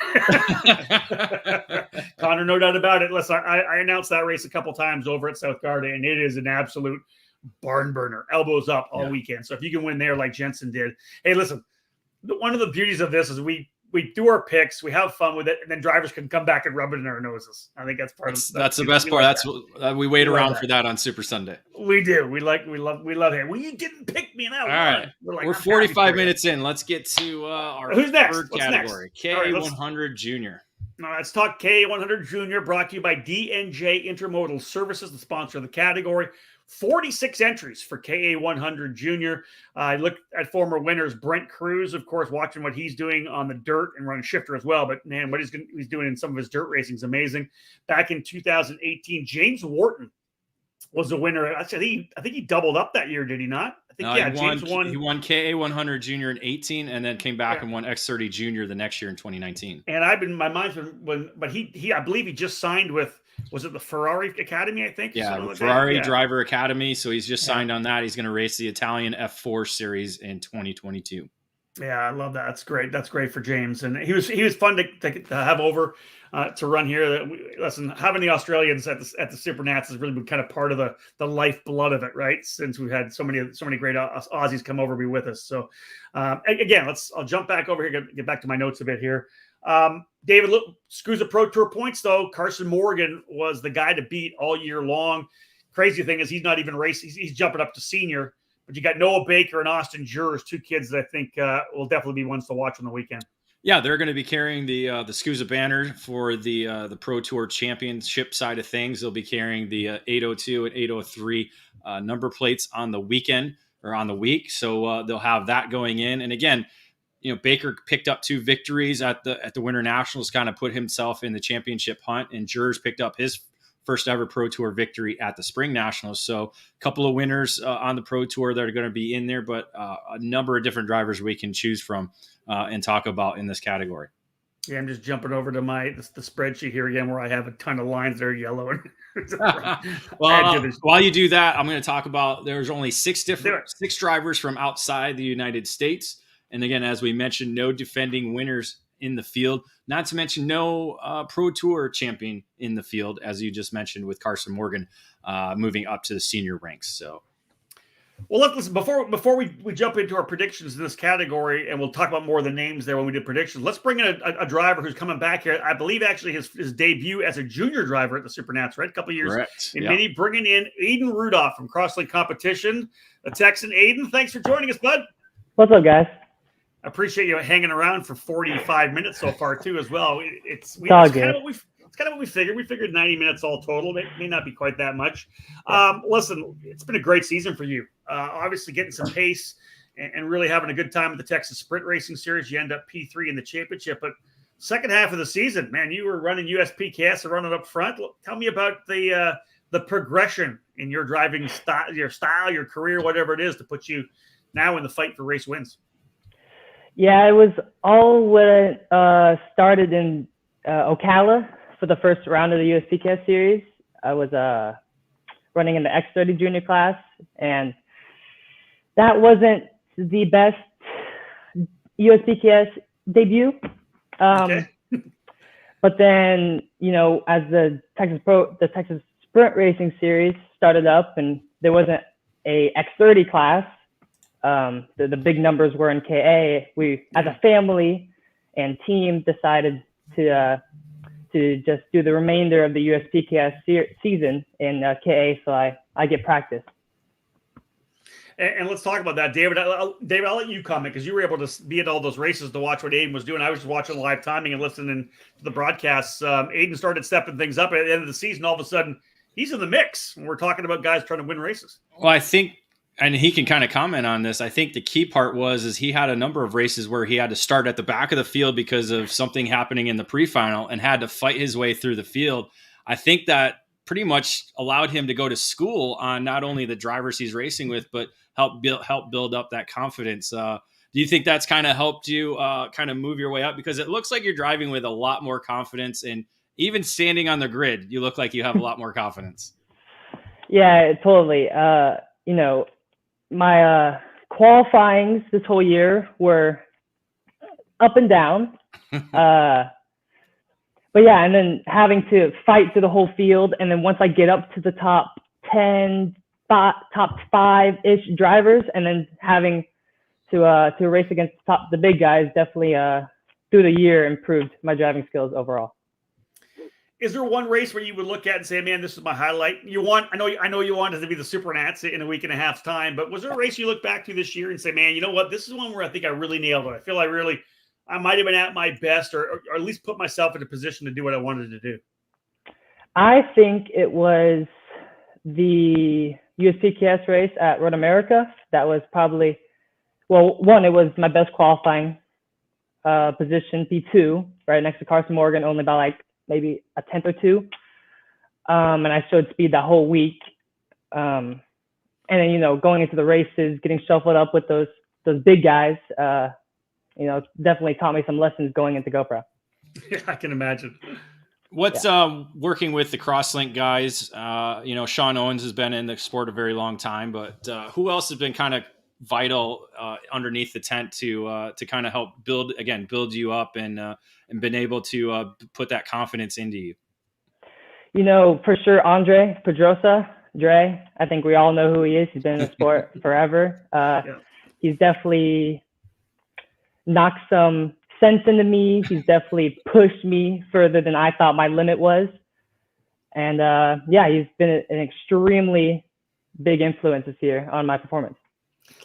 Connor, no doubt about it. Listen, I announced that race a couple times over at South Garda, and it is an absolute barn burner, elbows up all weekend. So if you can win there like Jensen did, hey, listen, one of the beauties of this is we we do our picks, we have fun with it, and then drivers can come back and rub it in our noses. I think that's that's the best part. We wait around for that on Super Sunday. We do. We love it. Well, you didn't pick me now. All right, we're 45 minutes in. Let's get to our Who's next? third What's category, next? KA100 Junior. Let's talk KA100 Junior, brought to you by DNJ Intermodal Services, the sponsor of the category. 46 entries for KA100 Junior. I looked at former winners, Brent Cruz, of course, watching what he's doing on the dirt and running shifter as well. But man, what he's doing in some of his dirt racing is amazing. Back in 2018, James Wharton was a winner. I think he doubled up that year, did he not? I think James won. He won KA100 Junior in 18, and then came back and won X30 Junior the next year in 2019. And my mind's been but he I believe he just signed with, was it the Ferrari Academy? I think. Yeah, the Ferrari Driver Academy. So he's just signed on that. He's going to race the Italian F4 series in 2022. Yeah, I love that. That's great. That's great for James, and he was fun to have over to run here. Listen, having the Australians at the SuperNats has really been kind of part of the lifeblood of it, right? Since we've had so many great Aussies come over to be with us. So again, I'll jump back over here, get back to my notes a bit here. David, look, SKUSA Pro Tour points though. Carson Morgan was the guy to beat all year long. Crazy thing is he's not even racing. He's jumping up to senior. But you got Noah Baker and Austin Jurors, two kids that I think will definitely be ones to watch on the weekend. Yeah, they're going to be carrying the SKUSA banner for the Pro Tour Championship side of things. They'll be carrying the 802 and 803 number plates on the weekend or on the week. So they'll have that going in. And again, Baker picked up 2 victories at the Winter Nationals, kind of put himself in the championship hunt, and Jurors picked up his first ever Pro Tour victory at the Spring Nationals. So a couple of winners on the Pro Tour that are going to be in there, but a number of different drivers we can choose from and talk about in this category. Yeah, I'm just jumping over to the spreadsheet here again, where I have a ton of lines that are yellow. Well, while you do that, I'm going to talk about there's only 6 drivers from outside the United States. And again, as we mentioned, no defending winners in the field, not to mention no Pro Tour champion in the field, as you just mentioned with Carson Morgan moving up to the senior ranks. So, well, listen, before we jump into our predictions in this category, and we'll talk about more of the names there when we do predictions, let's bring in a driver who's coming back here. I believe actually his debut as a junior driver at the SuperNats, right? A couple of years in Mini, bringing in Aidan Rudolph from Crosslink Competition, a Texan. Aidan, thanks for joining us, bud. What's up, guys? I appreciate you hanging around for 45 minutes so far too, as well. It's kind of what we figured. We figured 90 minutes all total. It may not be quite that much. Listen, it's been a great season for you. Obviously, getting some pace and really having a good time at the Texas Sprint Racing Series. You end up P3 in the championship, but second half of the season, man, you were running USPKS and running up front. Tell me about the progression in your driving style, your career, whatever it is, to put you now in the fight for race wins. Yeah, it was all when I started in Ocala for the first round of the USPKS series. I was running in the X30 Junior class, and that wasn't the best USPKS debut. Okay. But then, as the Texas Sprint Racing Series started up, and there wasn't a X30 class. The big numbers were in KA. We, as a family and team, decided to just do the remainder of the USPKS season in KA, so I get practice. And let's talk about that, David. I'll let you comment, because you were able to be at all those races to watch what Aidan was doing. I was just watching live timing and listening to the broadcasts. Aidan started stepping things up at the end of the season. All of a sudden, he's in the mix when we're talking about guys trying to win races. Well, I think, and he can kind of comment on this, I think the key part is he had a number of races where he had to start at the back of the field because of something happening in the pre-final and had to fight his way through the field. I think that pretty much allowed him to go to school on not only the drivers he's racing with, but help build up that confidence. Do you think that's kind of helped you kind of move your way up? Because it looks like you're driving with a lot more confidence, and even standing on the grid, you look like you have a lot more confidence. Yeah, totally. My qualifyings this whole year were up and down. But yeah, and then having to fight through the whole field. And then once I get up to the top 10, top 5-ish drivers, and then having to race against the big guys definitely through the year improved my driving skills overall. Is there one race where you would look at and say, "Man, this is my highlight"? I know you wanted to be the Supernats in a week and a half's time, but was there a race you look back to this year and say, "Man, you know what? This is one where I think I really nailed it. I feel I might have been at my best, or at least put myself in a position to do what I wanted to do"? I think it was the USPKS race at Road America. That was probably, well, one, it was my best qualifying position, P2, right next to Carson Morgan, only by like maybe a tenth or two. And I showed speed that whole week. And then, you know, going into the races, getting shuffled up with those big guys, you know, definitely taught me some lessons going into GoPro. Yeah, I can imagine. What's working with the Crosslink guys? You know, Sean Owens has been in the sport a very long time, but who else has been kind of vital underneath the tent to kind of help build you up and been able to put that confidence into you? You know, for sure, Andre Pedrosa, Dre. I think we all know who he is. He's been in the sport forever. He's definitely knocked some sense into me. He's definitely pushed me further than I thought my limit was. And he's been an extremely big influence this year on my performance.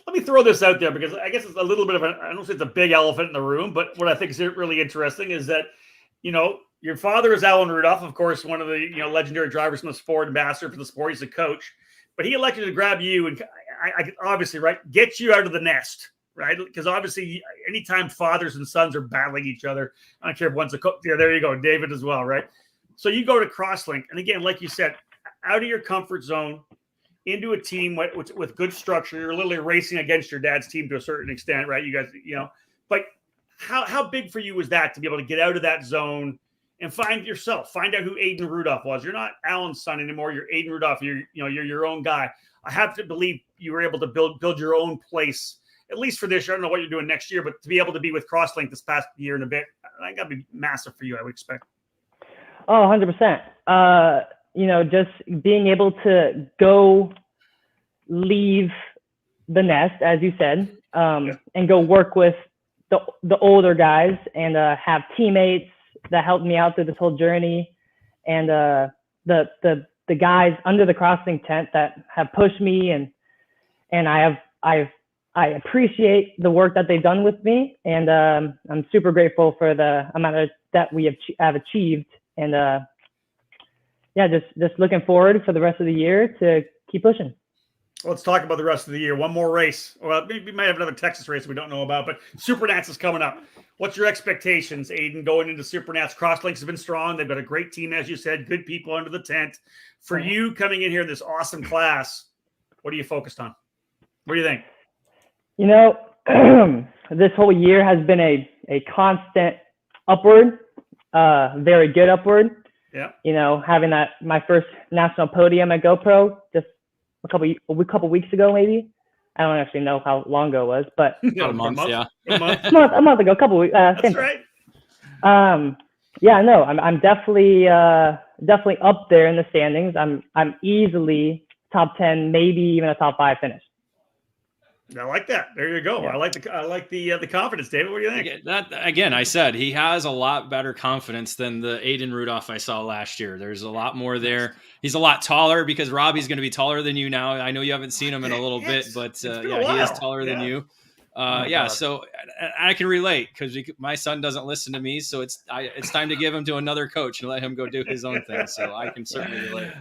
Let me throw this out there because I guess it's a little bit of I don't say it's a big elephant in the room, but what I think is really interesting is that, you know, your father is Aidan Rudolph, of course, one of the, you know, legendary drivers in the sport, ambassador for the sport. He's a coach, but he elected to grab you and I obviously, right, get you out of the nest. Right, because obviously, anytime fathers and sons are battling each other, I don't care if one's a coach. Yeah, there you go, David as well, right? So you go to Crosslink, and again, like you said, out of your comfort zone, into a team with good structure. You're literally racing against your dad's team to a certain extent, right? You guys, you know, but how big for you was that to be able to get out of that zone and find yourself, find out who Aidan Rudolph was? You're not Alan's son anymore. You're Aidan Rudolph. You're your own guy. I have to believe you were able to build your own place. At least for this year, I don't know what you're doing next year, but to be able to be with Crosslink this past year and a bit, I think that'd be massive for you, I would expect. Oh, 100%. You know, just being able to go leave the nest, as you said, and go work with the older guys and have teammates that helped me out through this whole journey, and the guys under the Crosslink tent that have pushed me, and I appreciate the work that they've done with me, and I'm super grateful for the amount that we have achieved, and just looking forward for the rest of the year to keep pushing. Let's talk about the rest of the year. One more race. Well, maybe we might have another Texas race we don't know about, but Supernats is coming up. What's your expectations, Aidan, going into Supernats? Crosslinks have been strong. They've got a great team, as you said, good people under the tent. For you coming in here in this awesome class, what are you focused on? What do you think? You know, this whole year has been a constant upward, very good upward. Yeah. You know, having my first national podium at GoPro just a couple weeks ago, maybe. I don't actually know how long ago it was, but a month, yeah. a month ago, a couple weeks. That's right. No, I'm definitely up there in the standings. I'm easily top 10, maybe even a top 5 finish. I like that. There you go. Yeah. I like the confidence, David. What do you think? That again, I said he has a lot better confidence than the Aidan Rudolph I saw last year. There's a lot more there. He's a lot taller because Robbie's going to be taller than you now. I know you haven't seen him in a little bit, but he is taller than you. So I can relate because my son doesn't listen to me, so it's time to give him to another coach and let him go do his own thing. So I can certainly relate.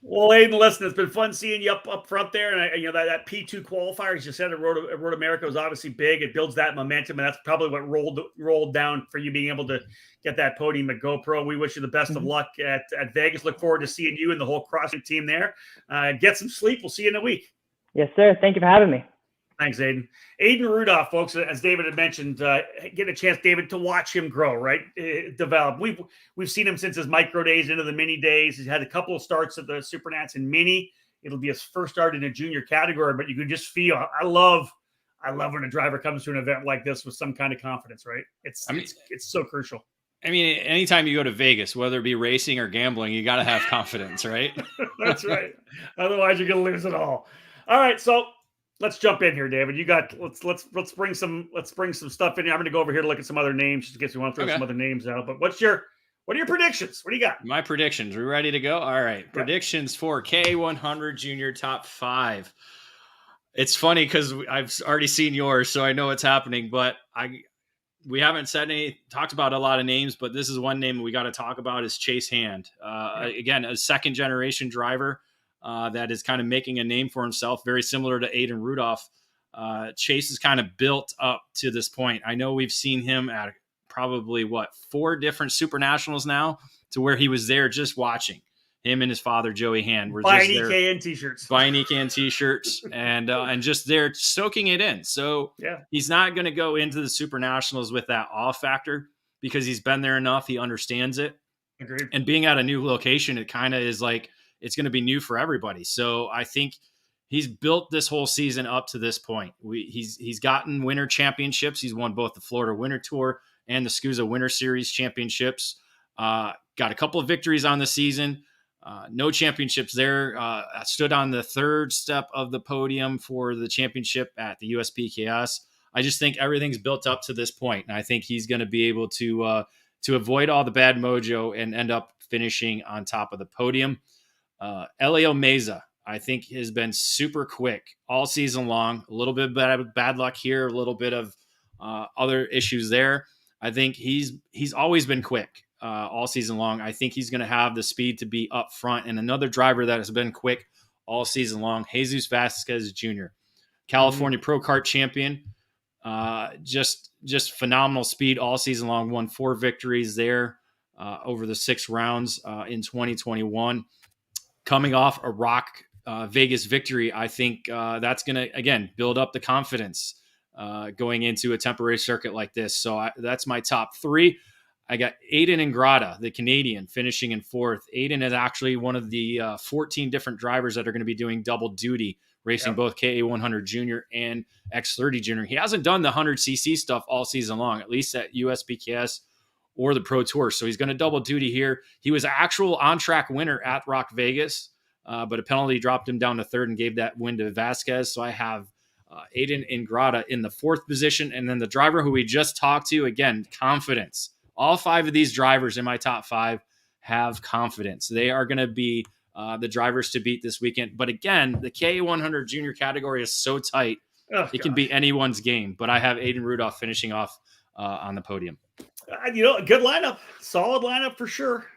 Well, Aidan, listen, it's been fun seeing you up front there, and that P2 qualifier, as you said, at Road America was obviously big. It builds that momentum, and that's probably what rolled down for you being able to get that podium at GoPro. We wish you the best of luck at Vegas. Look forward to seeing you and the whole Crosslink team there. Get some sleep. We'll see you in a week. Yes, sir. Thank you for having me. Thanks, Aidan. Aidan Rudolph, folks, as David had mentioned, get a chance, David, to watch him grow, right? Develop. We've seen him since his micro days into the mini days. He's had a couple of starts at the Supernats in mini. It'll be his first start in a junior category, but you can just feel. I love when a driver comes to an event like this with some kind of confidence, right? It's so crucial. I mean, anytime you go to Vegas, whether it be racing or gambling, you got to have confidence, right? That's right. Otherwise, you're going to lose it all. All right, so let's jump in here, David. You got let's bring some stuff in here. I'm going to go over here to look at some other names just in case we want to throw some other names out. But what are your predictions? What do you got? My predictions. We ready to go? All right. Predictions for KA100 Junior top 5. It's funny because I've already seen yours, so I know what's happening. But we haven't talked about a lot of names, but this is one name we got to talk about is Chase Hand. Again, a second generation driver that is kind of making a name for himself, very similar to Aidan Rudolph. Chase is kind of built up to this point. I know we've seen him at probably 4 different SuperNationals now, to where he was there just watching. Him and his father, Joey Hand, were buying just there EKN t-shirts, buying EKN t-shirts, and just there soaking it in. So he's not going to go into the SuperNationals with that awe factor because he's been there enough. He understands it. Agreed. And being at a new location, it kind of is like it's going to be new for everybody. So I think he's built this whole season up to this point. He's gotten winter championships. He's won both the Florida Winter Tour and the SKUSA Winter Series championships. Got a couple of victories on the season. No championships there. Stood on the 3rd step of the podium for the championship at the USPKS. I just think everything's built up to this point, and I think he's going to be able to avoid all the bad mojo and end up finishing on top of the podium. Elio Meza, I think, has been super quick all season long. A little bit of bad luck here, a little bit of other issues there. I think he's always been quick. All season long. I think he's going to have the speed to be up front. And another driver that has been quick all season long, Jesus Vasquez Jr., California Pro Kart champion. Just phenomenal speed all season long. Won 4 victories there over the 6 rounds in 2021. Coming off a Rock Vegas victory, I think that's going to, again, build up the confidence going into a temporary circuit like this. So that's my top 3. I got Aden Rudolph, the Canadian, finishing in 4th. Aden is actually one of the 14 different drivers that are going to be doing double duty, racing both KA100 Junior and X30 Junior. He hasn't done the 100cc stuff all season long, at least at USPKS or the Pro Tour. So he's going to double duty here. He was actual on-track winner at Rock Vegas, but a penalty dropped him down to 3rd and gave that win to Vasquez. So I have Aden Rudolph in the 4th position. And then the driver who we just talked to, again, confidence. All 5 of these drivers in my top 5 have confidence. They are going to be the drivers to beat this weekend. But again, the KA100 Junior category is so tight, it can be anyone's game. But I have Aidan Rudolph finishing off on the podium. Good lineup, solid lineup for sure.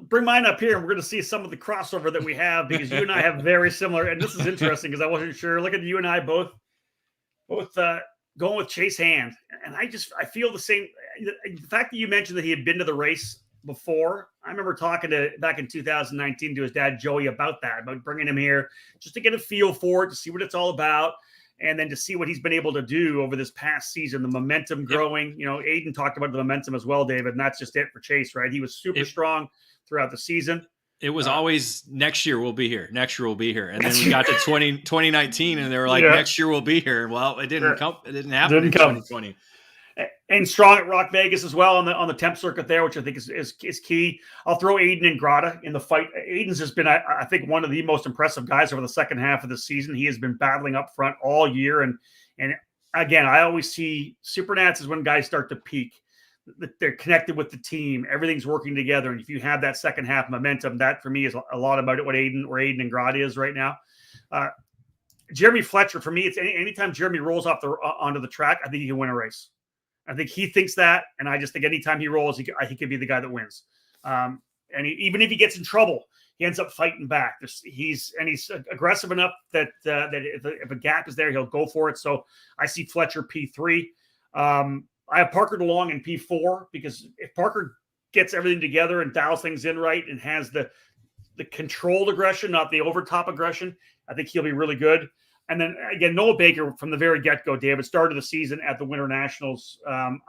Bring mine up here, and we're going to see some of the crossover that we have because you and I have very similar. And this is interesting because I wasn't sure. Look at you and I both going with Chase Hand, and I feel the same. The fact that you mentioned that he had been to the race before, I remember talking to back in 2019 to his dad Joey about bringing him here just to get a feel for it, to see what it's all about, and then to see what he's been able to do over this past season. The momentum growing. Aiden talked about the momentum as well, David, and that's just it for Chase, right? He was super strong throughout the season. It was always next year we'll be here. Next year we'll be here. And then we got to 2019 and they were like, next year we'll be here. Well, it didn't come. It didn't happen in 2020. And strong at Rock Vegas as well on the temp circuit there, which I think is key. I'll throw Aden Rudolph in the fight. Aiden's just been, I think, one of the most impressive guys over the second half of the season. He has been battling up front all year. And again, I always see Supernats is when guys start to peak. They're connected with the team. Everything's working together. And if you have that second half momentum, that for me is a lot about it, where Aden Rudolph is right now. Jeremy Fletcher, for me, it's anytime Jeremy rolls onto the track, I think he can win a race. I think he thinks that. And I just think anytime he rolls, he could be the guy that wins. Even if he gets in trouble, he ends up fighting back. He's aggressive enough that if a gap is there, he'll go for it. So I see Fletcher P3. I have Parker DeLong in P4 because if Parker gets everything together and dials things in right and has the controlled aggression, not the overtop aggression, I think he'll be really good. And then again, Noah Baker from the very get-go, David, started the season at the Winter Nationals. From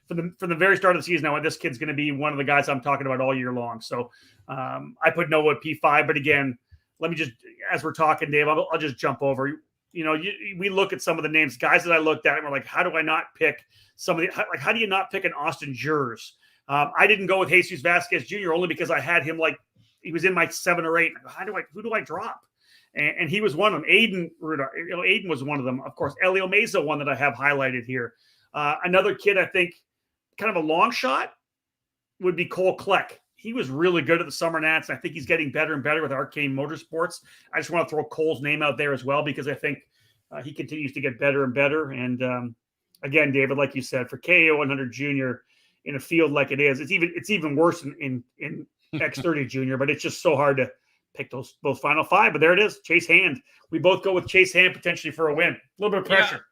the very start of the season, this kid's going to be one of the guys I'm talking about all year long. So I put Noah at P5. But again, let me just, as we're talking, Dave, I'll just jump over. We look at some of the names, guys that I looked at, and we're like, how do I not pick somebody? Like, how do you not pick an Austin Jers? I didn't go with Jesus Vasquez Jr. only because I had him he was in my 7 or 8. Who do I drop? and he was one of them. Aidan Rudolph, Aden was one of them. Of course, Elio Mesa, one that I have highlighted here. Another kid, I think, kind of a long shot would be Cole Kleck. He was really good at the Summer Nats. I think he's getting better and better with Arcane Motorsports. I just want to throw Cole's name out there as well because I think he continues to get better and better. And again, David, like you said, for KA100 Junior in a field like it is, it's even worse in X30 Junior, but it's just so hard to pick those final five. But there it is, Chase Hand. We both go with Chase Hand potentially for a win. A little bit of pressure.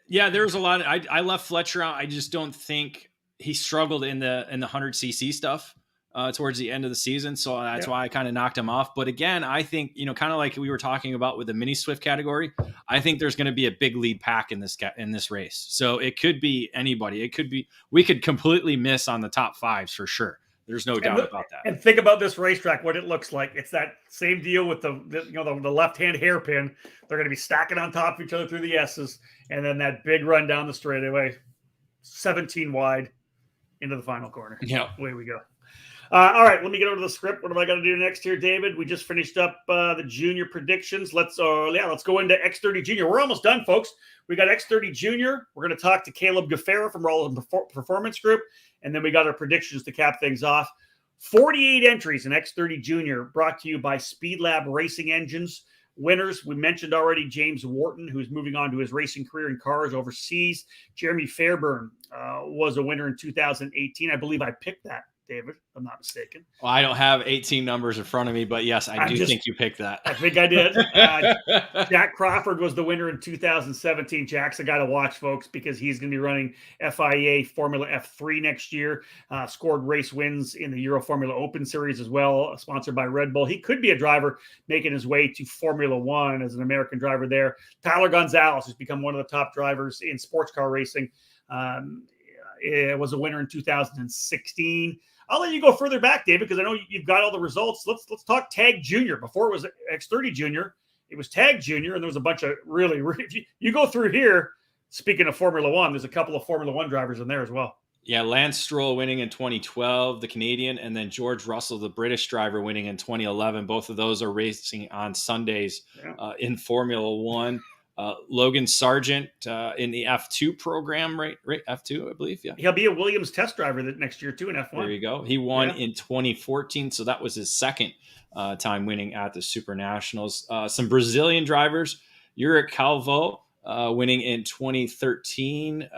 Yeah, there's a lot. I left Fletcher out. I just don't think he struggled in the 100cc stuff towards the end of the season. So that's why I kind of knocked him off. But again, I think, kind of like we were talking about with the mini Swift category, I think there's going to be a big lead pack in this race. So it could be anybody. We could completely miss on the top fives for sure. There's no doubt about that. And think about this racetrack, what it looks like. It's that same deal with the left-hand hairpin. They're going to be stacking on top of each other through the S's. And then that big run down the straightaway, 17 wide into the final corner. Yeah. Away we go. All right, let me get over to the script. What have I got to do next here, David? We just finished up the junior predictions. Let's go into X30 Junior. We're almost done, folks. We got X30 Junior. We're going to talk to Caleb Gafrarar from Rolison Performance Group, and then we got our predictions to cap things off. 48 entries in X30 Junior, brought to you by Speed Lab Racing Engines. Winners, we mentioned already James Wharton, who's moving on to his racing career in cars overseas. Jeremy Fairburn was a winner in 2018. I believe I picked that, David, if I'm not mistaken. Well, I don't have 18 numbers in front of me, but yes, I do think you picked that. I think I did. Jack Crawford was the winner in 2017. Jack's a guy to watch, folks, because he's going to be running FIA Formula F3 next year. Scored race wins in the Euro Formula Open Series as well, sponsored by Red Bull. He could be a driver making his way to Formula One as an American driver there. Tyler Gonzalez has become one of the top drivers in sports car racing. It was a winner in 2016. I'll let you go further back, David, because I know you've got all the results. Let's talk Tag Junior. Before it was X30 Junior, it was Tag Junior, and there was a bunch of really you go through here, speaking of Formula One, there's a couple of Formula One drivers in there as well. Yeah, Lance Stroll winning in 2012, the Canadian, and then George Russell, the British driver, winning in 2011. Both of those are racing on Sundays in Formula One. Logan Sargent in the F2 program, right? F2, I believe. Yeah. He'll be a Williams test driver next year too in F1. There you go. He won in 2014. So that was his second time winning at the SuperNationals. Some Brazilian drivers, Yurick Calvo winning in 2013,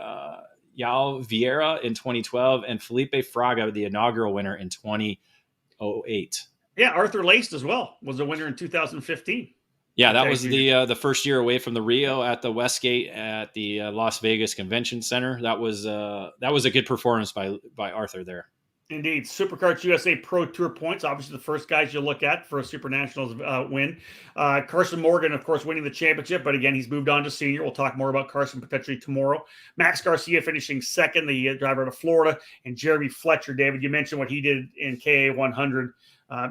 Yao Vieira in 2012, and Felipe Fraga, the inaugural winner in 2008. Yeah. Arthur Laced as well was a winner in 2015. Yeah, that was the first year away from the Rio at the Westgate at the Las Vegas Convention Center. That was a good performance by Arthur there. Indeed. Superkarts USA Pro Tour points, obviously the first guys you look at for a SuperNationals win. Carson Morgan, of course, winning the championship, but again, he's moved on to senior. We'll talk more about Carson potentially tomorrow. Max Garcia finishing second, the driver out of Florida, and Jeremy Fletcher. David, you mentioned what he did in KA100.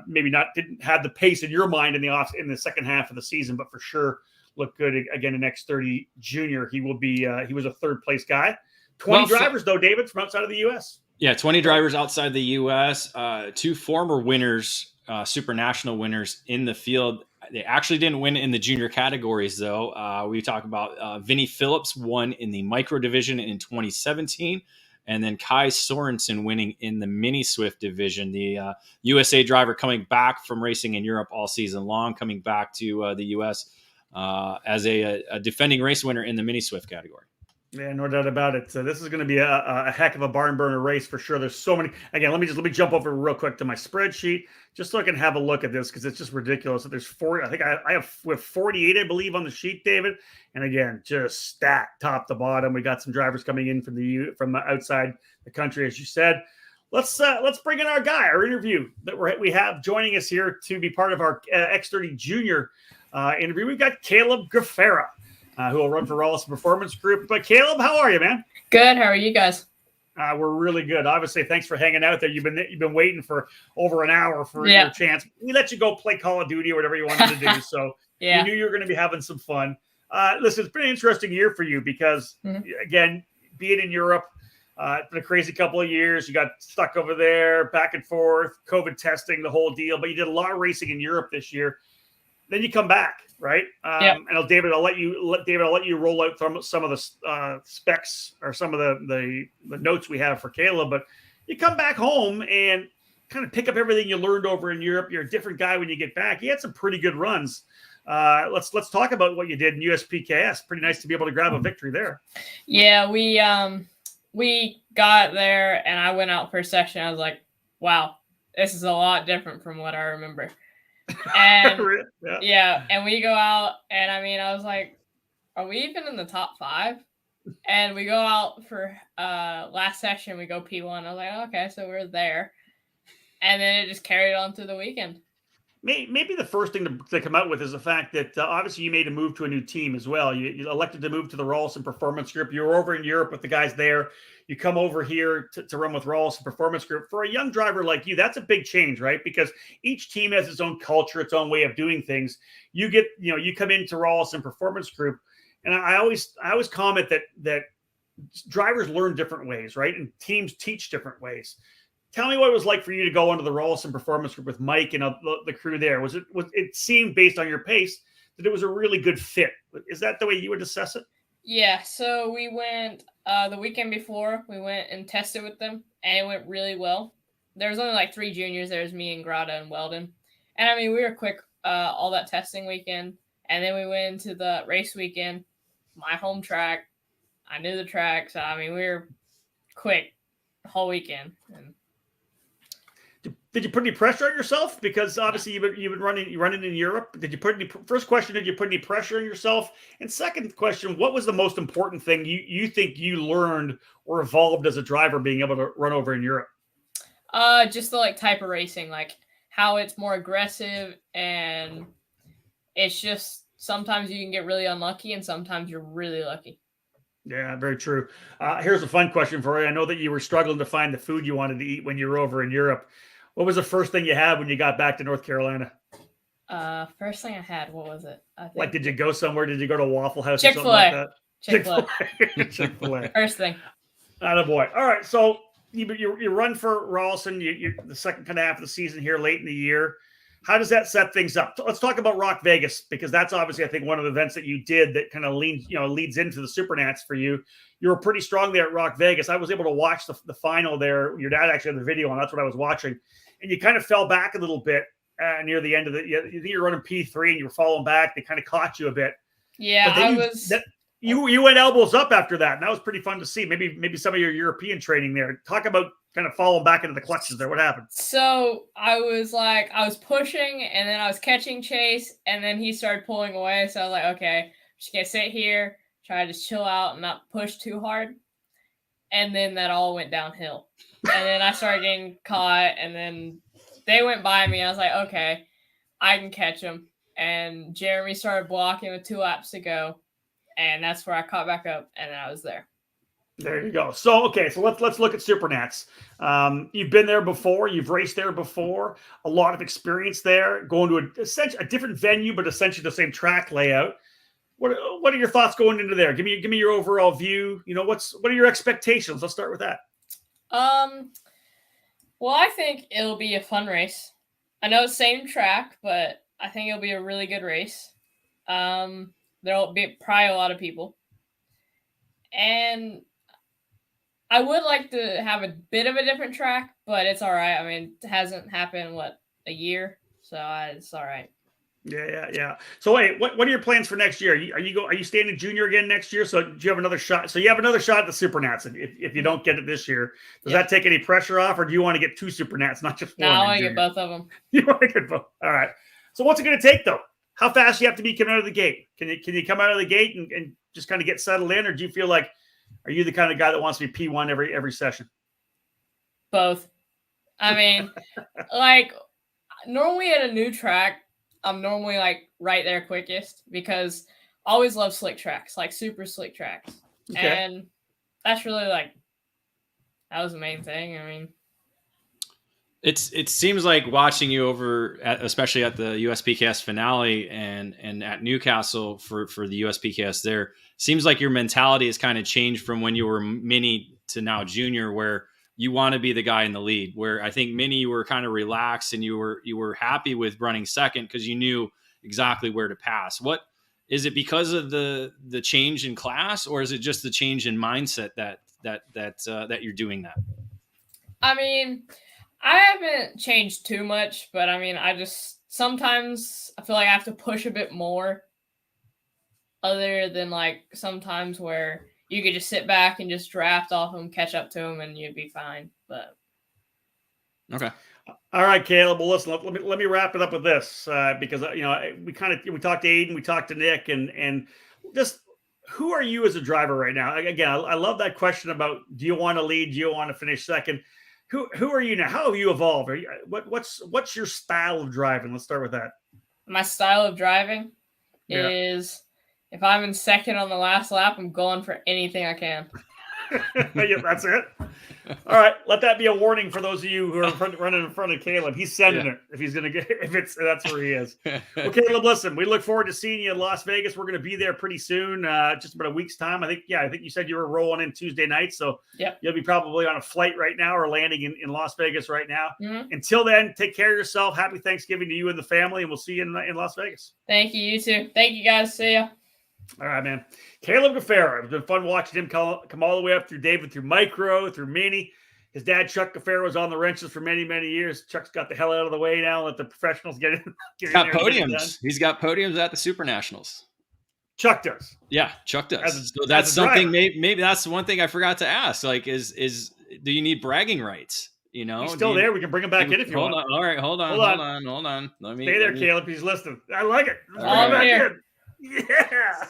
Maybe didn't have the pace in your mind in the second half of the season, but for sure looked good again in X30 Junior. He will be he was a third place guy. 20 drivers though, David, from outside of the U.S. Yeah, 20 drivers outside the U.S. Two former winners, SuperNational winners in the field. They actually didn't win in the junior categories though. We talk about Vinnie Phillips won in the micro division in 2017. And then Kai Sorensen winning in the mini Swift division, the USA driver coming back from racing in Europe all season long, coming back to the US as a defending race winner in the mini Swift category. Yeah, no doubt about it. So this is going to be a heck of a barn burner race for sure. There's so many. Again, let me jump over real quick to my spreadsheet just so I can have a look at this because it's just ridiculous that there's 40. I think I have 48, I believe, on the sheet, David. And again, just stacked top to bottom. We got some drivers coming in from the outside the country, as you said. Let's bring in our guy, our interview that we have joining us here to be part of our X30 Junior interview. We've got Caleb Gafrarar, who will run for Rolison Performance Group. But Caleb, how are you, man? Good. How are you guys? We're really good. Obviously, thanks for hanging out there. You've been waiting for over an hour for your chance. We let you go play Call of Duty or whatever you wanted to do. So we knew you were going to be having some fun. Listen, it's been an interesting year for you because, again, being in Europe, it's been a crazy couple of years. You got stuck over there, back and forth, COVID testing, the whole deal. But you did a lot of racing in Europe this year. Then you come back. right? And David, I'll let you roll out some of the specs or some of the notes we have for Caleb. But you come back home and kind of pick up everything you learned over in Europe. You're a different guy when you get back. You had some pretty good runs. Let's talk about what you did in USPKS. Pretty nice to be able to grab a victory there. Yeah, we got there and I went out for a session. I was like, wow, this is a lot different from what I remember. And and we go out and I was like, are we even in the top 5? And we go out for last session, we go P1. I was like, okay, so we're there. And then it just carried on through the weekend. Maybe the first thing to come out with is the fact that obviously you made a move to a new team as well. You elected to move to the Rolison Performance Group. You were over in Europe with the guys there. You come over here to run with Rolison Performance Group. For a young driver like you, that's a big change, right? Because each team has its own culture, its own way of doing things. You come into Rolison Performance Group, and I always comment that drivers learn different ways, right? And teams teach different ways. Tell me what it was like for you to go under the Rolison Performance Group with Mike and the crew there. It seemed based on your pace that it was a really good fit. Is that the way you would assess it? Yeah. So we went the weekend before. We went and tested with them, and it went really well. There was only like 3 juniors. There was me and Grata and Weldon, and we were quick all that testing weekend, and then we went into the race weekend. My home track. I knew the track, so we were quick the whole weekend. And did you put any pressure on yourself? Because obviously you've been running in Europe. First question, did you put any pressure on yourself? And second question, what was the most important thing you think you learned or evolved as a driver being able to run over in Europe? Just the type of racing, how it's more aggressive, and it's just sometimes you can get really unlucky and sometimes you're really lucky. Yeah, very true. Here's a fun question for you. I know that you were struggling to find the food you wanted to eat when you were over in Europe. What was the first thing you had when you got back to North Carolina? First thing I had, what was it? Did you go somewhere? Did you go to Waffle House Chick-fil-A. or something like that? Chick-fil-A. First thing. Attaboy. All right, so you run for Rolison. You're the second kind of half of the season here, late in the year. How does that set things up? Let's talk about Rock Vegas, because that's obviously, I think, one of the events that you did that kind of leads into the SuperNats for you. You were pretty strong there at Rock Vegas. I was able to watch the final there. Your dad actually had the video on. That's what I was watching. And you kind of fell back a little bit near the end of you think you're running P3 and you were falling back. They kind of caught you a bit. Yeah, you went elbows up after that, and that was pretty fun to see. Maybe some of your European training there. Talk about kind of falling back into the clutches there. What happened? So I was pushing, and then I was catching Chase, and then he started pulling away. So I was like, okay, I'm just gonna sit here, try to just chill out and not push too hard. And then that all went downhill. And then I started getting caught, and then they went by me. I was like, okay, I can catch them. And Jeremy started blocking with 2 laps to go. And that's where I caught back up, and then I was there. There you go. So, okay, so let's look at SuperNats. You've been there before. You've raced there before. A lot of experience there. Going to a different venue, but essentially the same track layout. What are your thoughts going into there? Give me your overall view. What are your expectations? Let's start with that. Well, I think it'll be a fun race. I know it's the same track, but I think it'll be a really good race. There'll be probably a lot of people. And I would like to have a bit of a different track, but it's all right. It hasn't happened, a year? So it's all right. Yeah. So wait, what are your plans for next year? Are you staying in junior again next year? So do you have another shot? So you have another shot at the SuperNats if you don't get it this year. Does that take any pressure off, or do you want to get 2 SuperNats, not just one? No, I want to get both of them. You want to get both? All right. So what's it going to take though? How fast do you have to be coming out of the gate? Can you come out of the gate and just kind of get settled in, or do you feel like, are you the kind of guy that wants to be P1 every session? Both. Normally at a new track, I'm normally right there quickest, because I always love slick tracks, super slick tracks. Okay. And that's really that was the main thing. It seems like watching you especially at the USPKS finale and at Newcastle for the USPKS there, seems like your mentality has kind of changed from when you were mini to now junior, where you want to be the guy in the lead. Where I think mini, you were kind of relaxed and you were happy with running second because you knew exactly where to pass. What is it, because of the change in class, or is it just the change in mindset that you're doing that? I mean, I haven't changed too much, but I mean, sometimes I feel like I have to push a bit more, other than like sometimes where you could just sit back and just draft off them, catch up to them, and you'd be fine. But okay. All right, Caleb. Well, listen. Let me wrap it up with this, because we talked to Aiden, we talked to Nick, and just who are you as a driver right now? Again, I love that question about, do you want to lead? Do you want to finish second? Who are you now? How have you evolved? What's your style of driving? Let's start with that. my style of driving is, if I'm in second on the last lap, I'm going for anything I can. Yeah, that's it. All right, let that be a warning for those of you who are running in front of Caleb. He's sending it if he's gonna get, that's where he is. Well, Caleb, listen, we look forward to seeing you in Las Vegas. We're gonna be there pretty soon, just about a week's time. I think you said you were rolling in Tuesday night, so you'll be probably on a flight right now or landing in Las Vegas right now. Mm-hmm. Until then, take care of yourself. Happy Thanksgiving to you and the family, and we'll see you in Las Vegas. Thank you. You too. Thank you, guys. See ya. All right, man. Caleb Gafrarar. It's been fun watching him come all the way up through David, through micro, through mini. His dad, Chuck Gafrarar, was on the wrenches for many, many years. Chuck's got the hell out of the way now. Let the professionals get in. He's got podiums. He's got podiums at the SuperNationals. Chuck does. Yeah, Chuck does. So that's something. Maybe that's one thing I forgot to ask. Like, is do you need bragging rights? You know, he's still there. We can bring him back in if you want. All right, hold on. Stay there, Caleb. He's listening. I like it. Bring him back in. Yeah.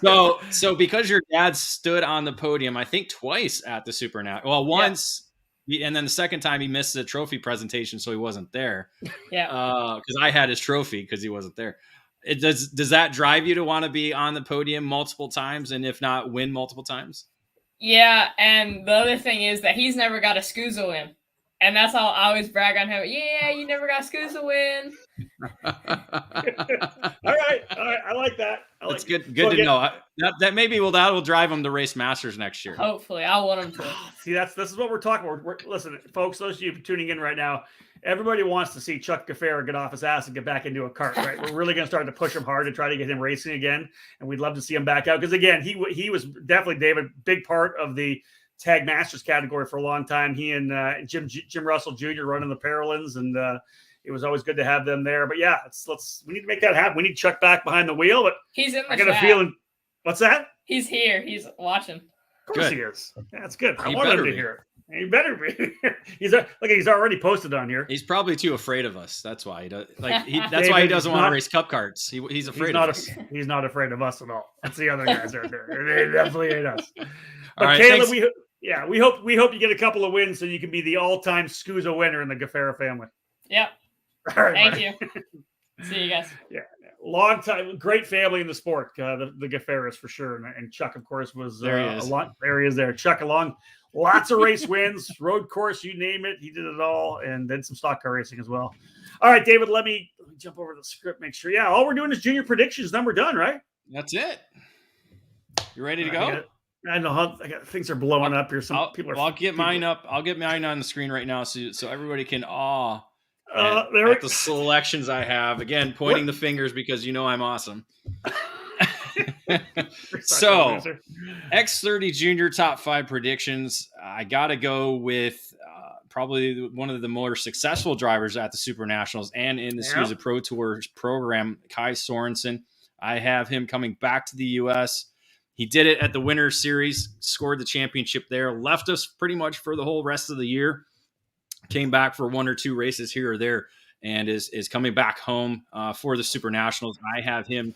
So because your dad stood on the podium, I think twice at the SuperNat. Well, once, and then the second time he missed the trophy presentation, so he wasn't there. Yeah. Because I had his trophy because he wasn't there. Does that drive you to want to be on the podium multiple times, and if not, win multiple times? Yeah, and the other thing is that he's never got a SKUSA win. And that's how I always brag on him. Yeah, you never got a SKUSA win. All right. I like that. That's good. Good to know. That maybe that will drive him to race Masters next year. Hopefully, I want him to. See, this is what we're talking about. Listen, folks, those of you tuning in right now, everybody wants to see Chuck Gafrarar get off his ass and get back into a kart. Right? We're really going to start to push him hard to try to get him racing again, and we'd love to see him back out because again, he was definitely, David, big part of the Tag Masters category for a long time. He and Jim Russell Jr. running the Paralins, and it was always good to have them there. But yeah, we need to make that happen. We need Chuck back behind the wheel. But he's in the I got a feeling. What's that? He's here. He's watching. Of course he is. Yeah, that's good. I want him to hear it. He better be. He's already posted on here. He's probably too afraid of us. That's why he does. That's why he doesn't want to race cup carts. He's afraid of us. He's not afraid of us at all. That's the other guys out there. They definitely ain't us. But all right, Caleb, we hope you get a couple of wins so you can be the all-time SKUSA winner in the Gafrarar family. Yep. All right, thank you. See you guys. Yeah, long time, great family in the sport. The Gafarars for sure, and Chuck, of course, was there. There he is. There, Chuck, along lots of race wins, road course, you name it, he did it all, and then some stock car racing as well. All right, David, let me jump over the script. Make sure. Yeah, all we're doing is junior predictions. Then we're done, right? That's it. You ready to go? I know things are blowing up here. People are. I'll get mine up. I'll get mine on the screen right now, so everybody can at the selections I have. Again, pointing the fingers because I'm awesome. So, X30 Junior top 5 predictions. I got to go with probably one of the more successful drivers at the SuperNationals and in the SKUSA Pro Tour program, Kai Sorensen. I have him coming back to the U.S. He did it at the Winter Series, scored the championship there, left us pretty much for the whole rest of the year, came back for 1 or 2 races here or there, and is coming back home for the SuperNationals. I have him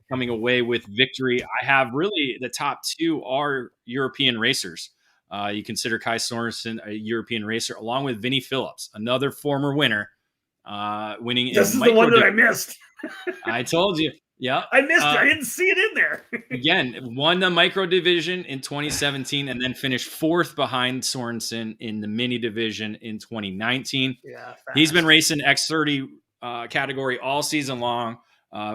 coming away with victory. I have really the top 2 are European racers. You consider Kai Sorensen a European racer, along with Vinnie Phillips, another former winner, winning. This is the one that I missed. I told you. Yeah, I missed it. I didn't see it in there. Again, won the micro division in 2017 and then finished 4th behind Sorensen in the mini division in 2019. Yeah, he's been racing X30 category all season long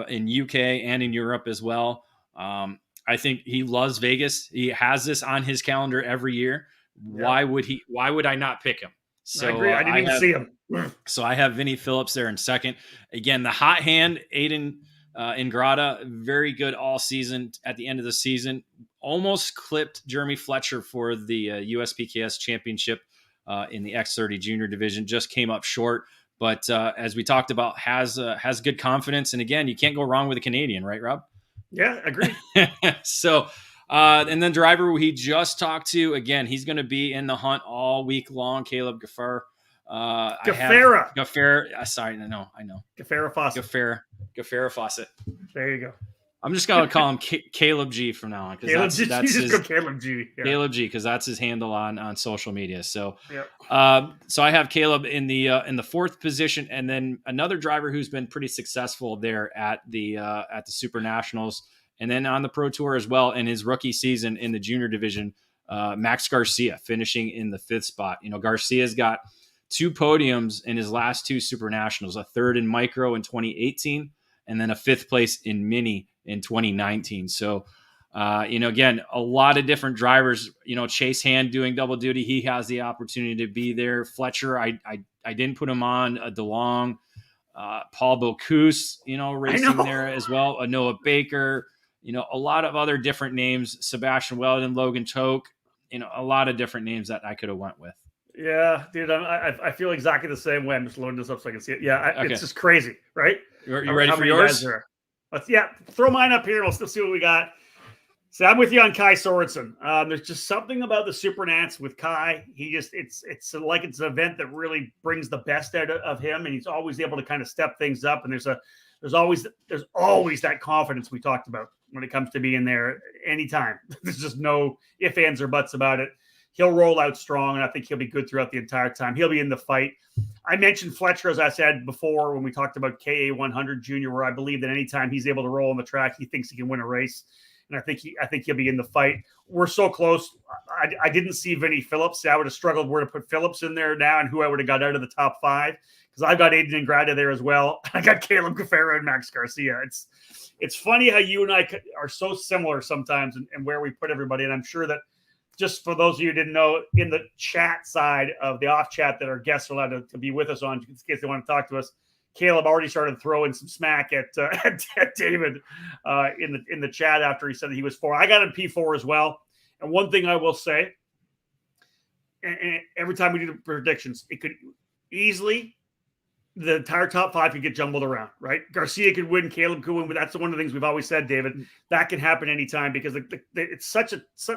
in UK and in Europe as well. I think he loves Vegas. He has this on his calendar every year. Why would I not pick him? So I agree. I didn't even see him. So I have Vinnie Phillips there in second. Again, the hot hand, Aden Ingrata, very good all season. At the end of the season, almost clipped Jeremy Fletcher for the USPKS championship in the X30 Junior division. Just came up short, but as we talked about, has good confidence. And again, you can't go wrong with a Canadian, right, Rob? Yeah, agreed. So, and then driver we just talked to, again, he's going to be in the hunt all week long. Caleb Gafrarar. Gafrarar. Sorry, no, I know. Gafrarar Fawcett. Gafrarar Fawcett. There you go. I'm just going to call him Caleb G from now on. Caleb G. Caleb G. Yeah. Caleb G, because that's his handle on social media. So, yep. So I have Caleb in the fourth position, and then another driver who's been pretty successful there at the SuperNationals, and then on the Pro Tour as well in his rookie season in the junior division. Max Garcia finishing in the fifth spot. Garcia's got 2 podiums in his last 2 SuperNationals, a third in micro in 2018, and then a 5th place in mini in 2019. So, again, a lot of different drivers, Chase Hand doing double duty. He has the opportunity to be there. Fletcher, I didn't put him on. DeLong, Paul Bocuse, racing there as well. Noah Baker, a lot of other different names, Sebastian Weldon, Logan Toke, a lot of different names that I could have went with. Yeah, dude, I feel exactly the same way. I'm just loading this up so I can see it. Yeah, It's just crazy, right? You ready for yours? Throw mine up here and we'll still see what we got. So I'm with you on Kai Sorensen. There's just something about the SuperNats with Kai. It's like it's an event that really brings the best out of him, and he's always able to kind of step things up. And there's always that confidence we talked about when it comes to being there anytime. There's just no ifs, ands, or buts about it. He'll roll out strong, and I think he'll be good throughout the entire time. He'll be in the fight. I mentioned Fletcher, as I said before, when we talked about KA100 Junior, where I believe that anytime he's able to roll on the track, he thinks he can win a race. And I think he'll be in the fight. We're so close. I didn't see Vinny Phillips. I would have struggled where to put Phillips in there now and who I would have got out of the top 5, because I've got Aden Rudolph there as well. I got Caleb Gafrarar and Max Garcia. It's funny how you and I are so similar sometimes and where we put everybody. And I'm sure that, just for those of you who didn't know, in the chat side of the off chat that our guests are allowed to be with us on, in case they want to talk to us, Caleb already started throwing some smack at David in the chat after he said that he was 4. I got him P4 as well. And one thing I will say, and every time we do the predictions, it could easily, the entire top 5 could get jumbled around, right? Garcia could win, Caleb could win, but that's one of the things we've always said, David. That can happen anytime because it's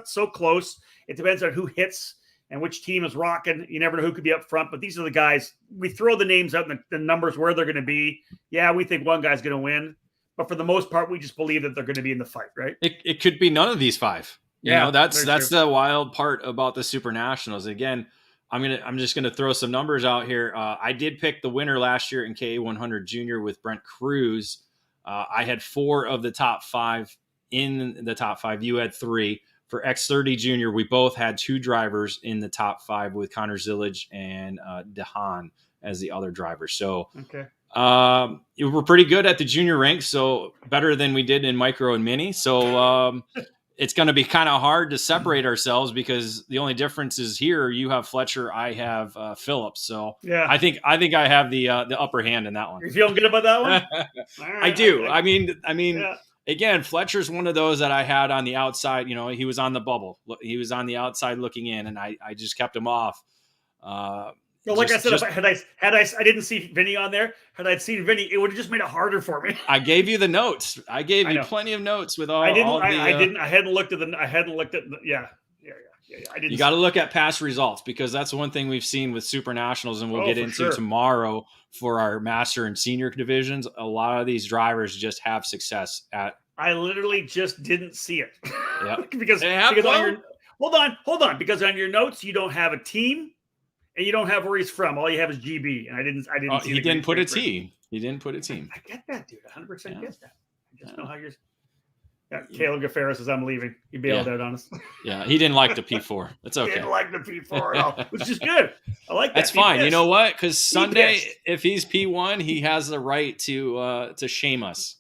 so close. It depends on who hits and which team is rocking. You never know who could be up front, but these are the guys. We throw the names out and the numbers where they're going to be. Yeah, we think one guy's going to win, but for the most part, we just believe that they're going to be in the fight, right? It could be none of these 5. That's the wild part about the SuperNationals. Again, I'm just gonna throw some numbers out here. I did pick the winner last year in KA100 Junior with Brent Cruz. I had 4 of the top 5 in the top 5. You had 3. For X30 Junior, we both had 2 drivers in the top 5 with Connor Zillage and Dehan as the other drivers. So we're pretty good at the junior ranks, so better than we did in micro and mini. So it's going to be kind of hard to separate ourselves because the only difference is here you have Fletcher, I have Phillips. So yeah, I think I have the upper hand in that one. You feeling good about that one? Right, I do. I mean, yeah. Again, Fletcher's one of those that I had on the outside. He was on the bubble. He was on the outside looking in, and I just kept him off. Well, like I said, I didn't see Vinny on there. Had I seen Vinny, it would have just made it harder for me. I gave you the notes. I gave you plenty of notes with all. I didn't. All I didn't. I hadn't looked at Yeah. I didn't. You got to look at past results because that's one thing we've seen with SuperNationals, and we'll get into tomorrow for our master and senior divisions. A lot of these drivers just have success at. I literally just didn't see it. Yeah. because on your hold on because on your notes you don't have a team. And you don't have where he's from. All you have is GB. And I didn't see he didn't put a team. He didn't put a team. I get that, dude. 100% get that. I just know how you're. Yeah, Caleb Gafrarar says I'm leaving. He bailed out on us. Yeah, he didn't like the P4. It's okay. He didn't like the P4 at all, which is good. I like that. That's fine. You know what? Because Sunday, if he's P1, he has the right to shame us.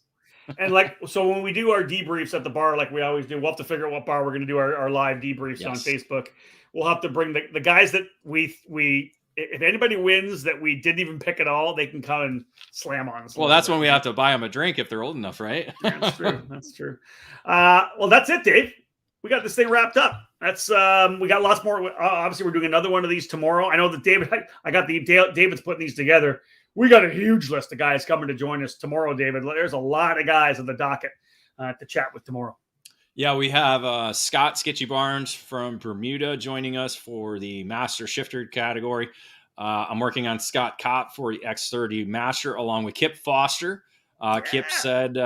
And so when we do our debriefs at the bar, like we always do, we'll have to figure out what bar we're going to do our live debriefs on Facebook. We'll have to bring the guys that we if anybody wins that we didn't even pick at all, they can come and slam on us. Well, that's when we have to buy them a drink if they're old enough, right? That's true. That's true. Well, that's it, Dave. We got this thing wrapped up. That's we got lots more. Obviously, we're doing another one of these tomorrow. I know that David's putting these together. We got a huge list of guys coming to join us tomorrow, David. There's a lot of guys on the docket to chat with tomorrow. Yeah, we have Scott Sketchy Barnes from Bermuda joining us for the Master Shifter category. I'm working on Scott Kopp for the X30 Master along with Kip Foster. Kip said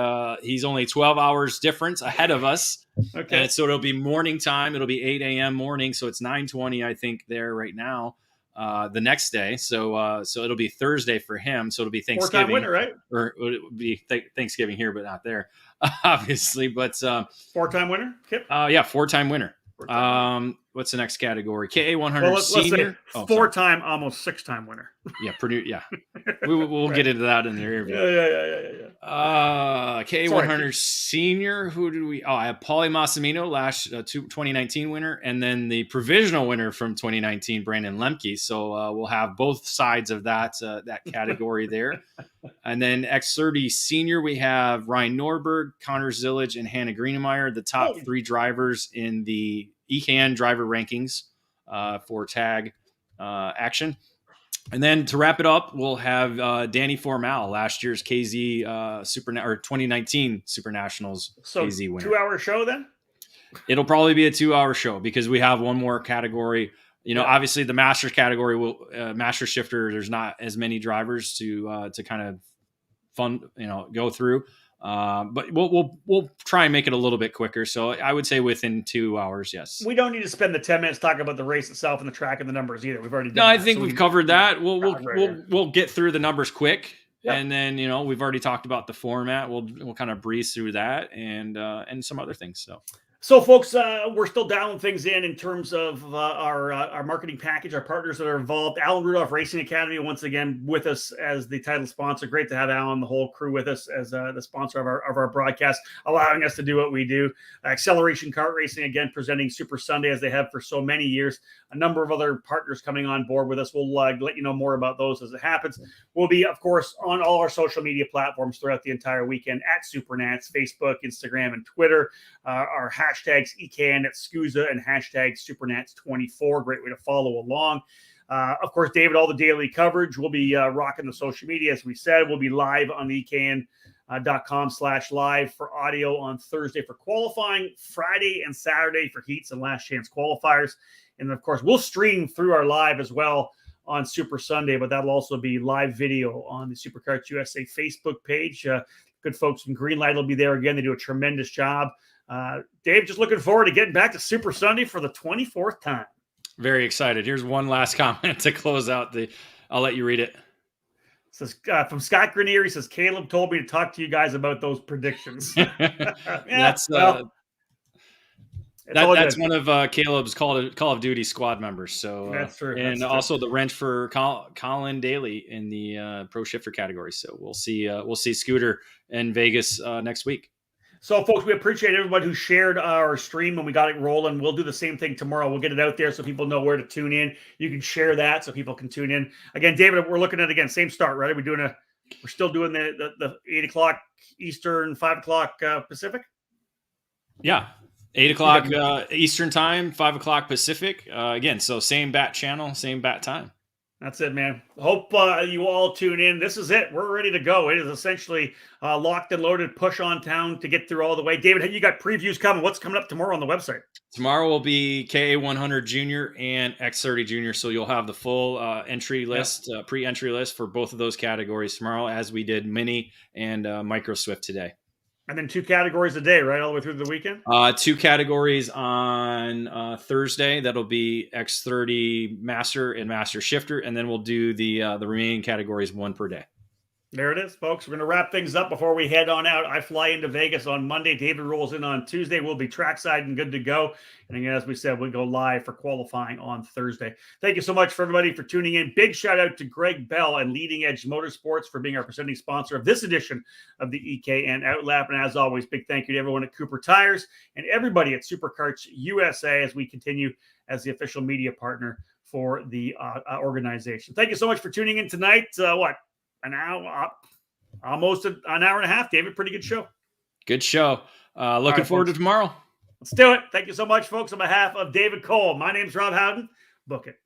he's only 12 hours difference ahead of us. Okay. And so it'll be morning time. It'll be 8 a.m. morning. So it's 9:20, I think, there right now. The next day, so it'll be Thursday for him. So it'll be Thanksgiving, 4-time winner, right? Or it would be Thanksgiving here, but not there, obviously. But 4-time winner, Kip. Yeah, 4-time winner. What's the next category? KA100 Well, let's Senior. say 4-time, almost 6-time winner. Yeah, Yeah, we'll get into that in the interview. Yeah. KA100 Senior. Who did we? Oh, I have Paulie Massimino, last 2019 winner, and then the provisional winner from 2019, Brandon Lemke. So we'll have both sides of that category there. And then X30 Senior, we have Ryan Norberg, Connor Zillage, and Hannah Greenemeyer, the top 3 drivers in the EKN driver rankings for tag action. And then to wrap it up, we'll have Danny Formal, last year's KZ 2019 SuperNationals KZ winner. 2-hour show then? It'll probably be a 2-hour show because we have one more category. Obviously the Masters category will Master Shifter. There's not as many drivers to kind of go through. But we'll try and make it a little bit quicker. So I would say within 2 hours. Yes. We don't need to spend the 10 minutes talking about the race itself and the track and the numbers either. We've already done I that. think we've covered that. Right. We'll get through the numbers quick. Yep. And then, we've already talked about the format. We'll kind of breeze through that and some other things. So, folks, we're still dialing things in terms of our marketing package, our partners that are involved. Aden Rudolph Racing Academy, once again, with us as the title sponsor. Great to have Alan, the whole crew with us as the sponsor of our broadcast, allowing us to do what we do. Acceleration Kart Racing, again, presenting Super Sunday as they have for so many years. A number of other partners coming on board with us. We'll let you know more about those as it happens. We'll be, of course, on all our social media platforms throughout the entire weekend at SuperNats, Facebook, Instagram, and Twitter. Our hashtags EKN at SKUSA and hashtag SuperNats24. Great way to follow along. Of course, David, all the daily coverage. We'll be rocking the social media. As we said, we'll be live on the EKN.com/live for audio on Thursday for qualifying, Friday and Saturday for heats and last chance qualifiers. And of course, we'll stream through our live as well on Super Sunday, but that'll also be live video on the Superkarts USA Facebook page. Good folks from Greenlight will be there again. They do a tremendous job. Dave, just looking forward to getting back to Super Sunday for the 24th time. Very excited. Here's one last comment to close out I'll let you read it. It says from Scott Grenier, he says, Caleb told me to talk to you guys about those predictions. That's one of Caleb's Call of Duty squad members. So that's true. And that's also the wrench for Colin Daly in the Pro Shifter category. So we'll see Scooter in Vegas next week. So, folks, we appreciate everybody who shared our stream when we got it rolling. We'll do the same thing tomorrow. We'll get it out there so people know where to tune in. You can share that so people can tune in. Again, David, we're looking at, same start, right? We're still doing the 8 o'clock Eastern, 5 o'clock Pacific? Yeah. 8 o'clock Eastern time, 5 o'clock Pacific. Again, so same bat channel, same bat time. That's it, man. Hope you all tune in. This is it. We're ready to go. It is essentially locked and loaded, push on town to get through all the way. David, you got previews coming. What's coming up tomorrow on the website? Tomorrow will be KA100 Junior and X30 Junior. So you'll have the full entry list, pre-entry list for both of those categories tomorrow, as we did Mini and Micro Swift today. And then 2 categories a day, right? All the way through the weekend? 2 categories on Thursday. That'll be X30 Master and Master Shifter. And then we'll do the remaining categories 1 per day. There it is, folks. We're going to wrap things up before we head on out. I fly into Vegas on Monday. David rolls in on Tuesday. We'll be trackside and good to go. And again, as we said, we'll go live for qualifying on Thursday. Thank you so much for everybody for tuning in. Big shout out to Greg Bell and Leading Edge Motorsports for being our presenting sponsor of this edition of the EKN OutLap. And as always, big thank you to everyone at Cooper Tires and everybody at Superkarts USA as we continue as the official media partner for the organization. Thank you so much for tuning in tonight. An hour, almost an hour and a half, David. Pretty good show. Good show. Looking forward to tomorrow. Let's do it. Thank you so much, folks. On behalf of David Cole, my name's Rob Howden. Book it.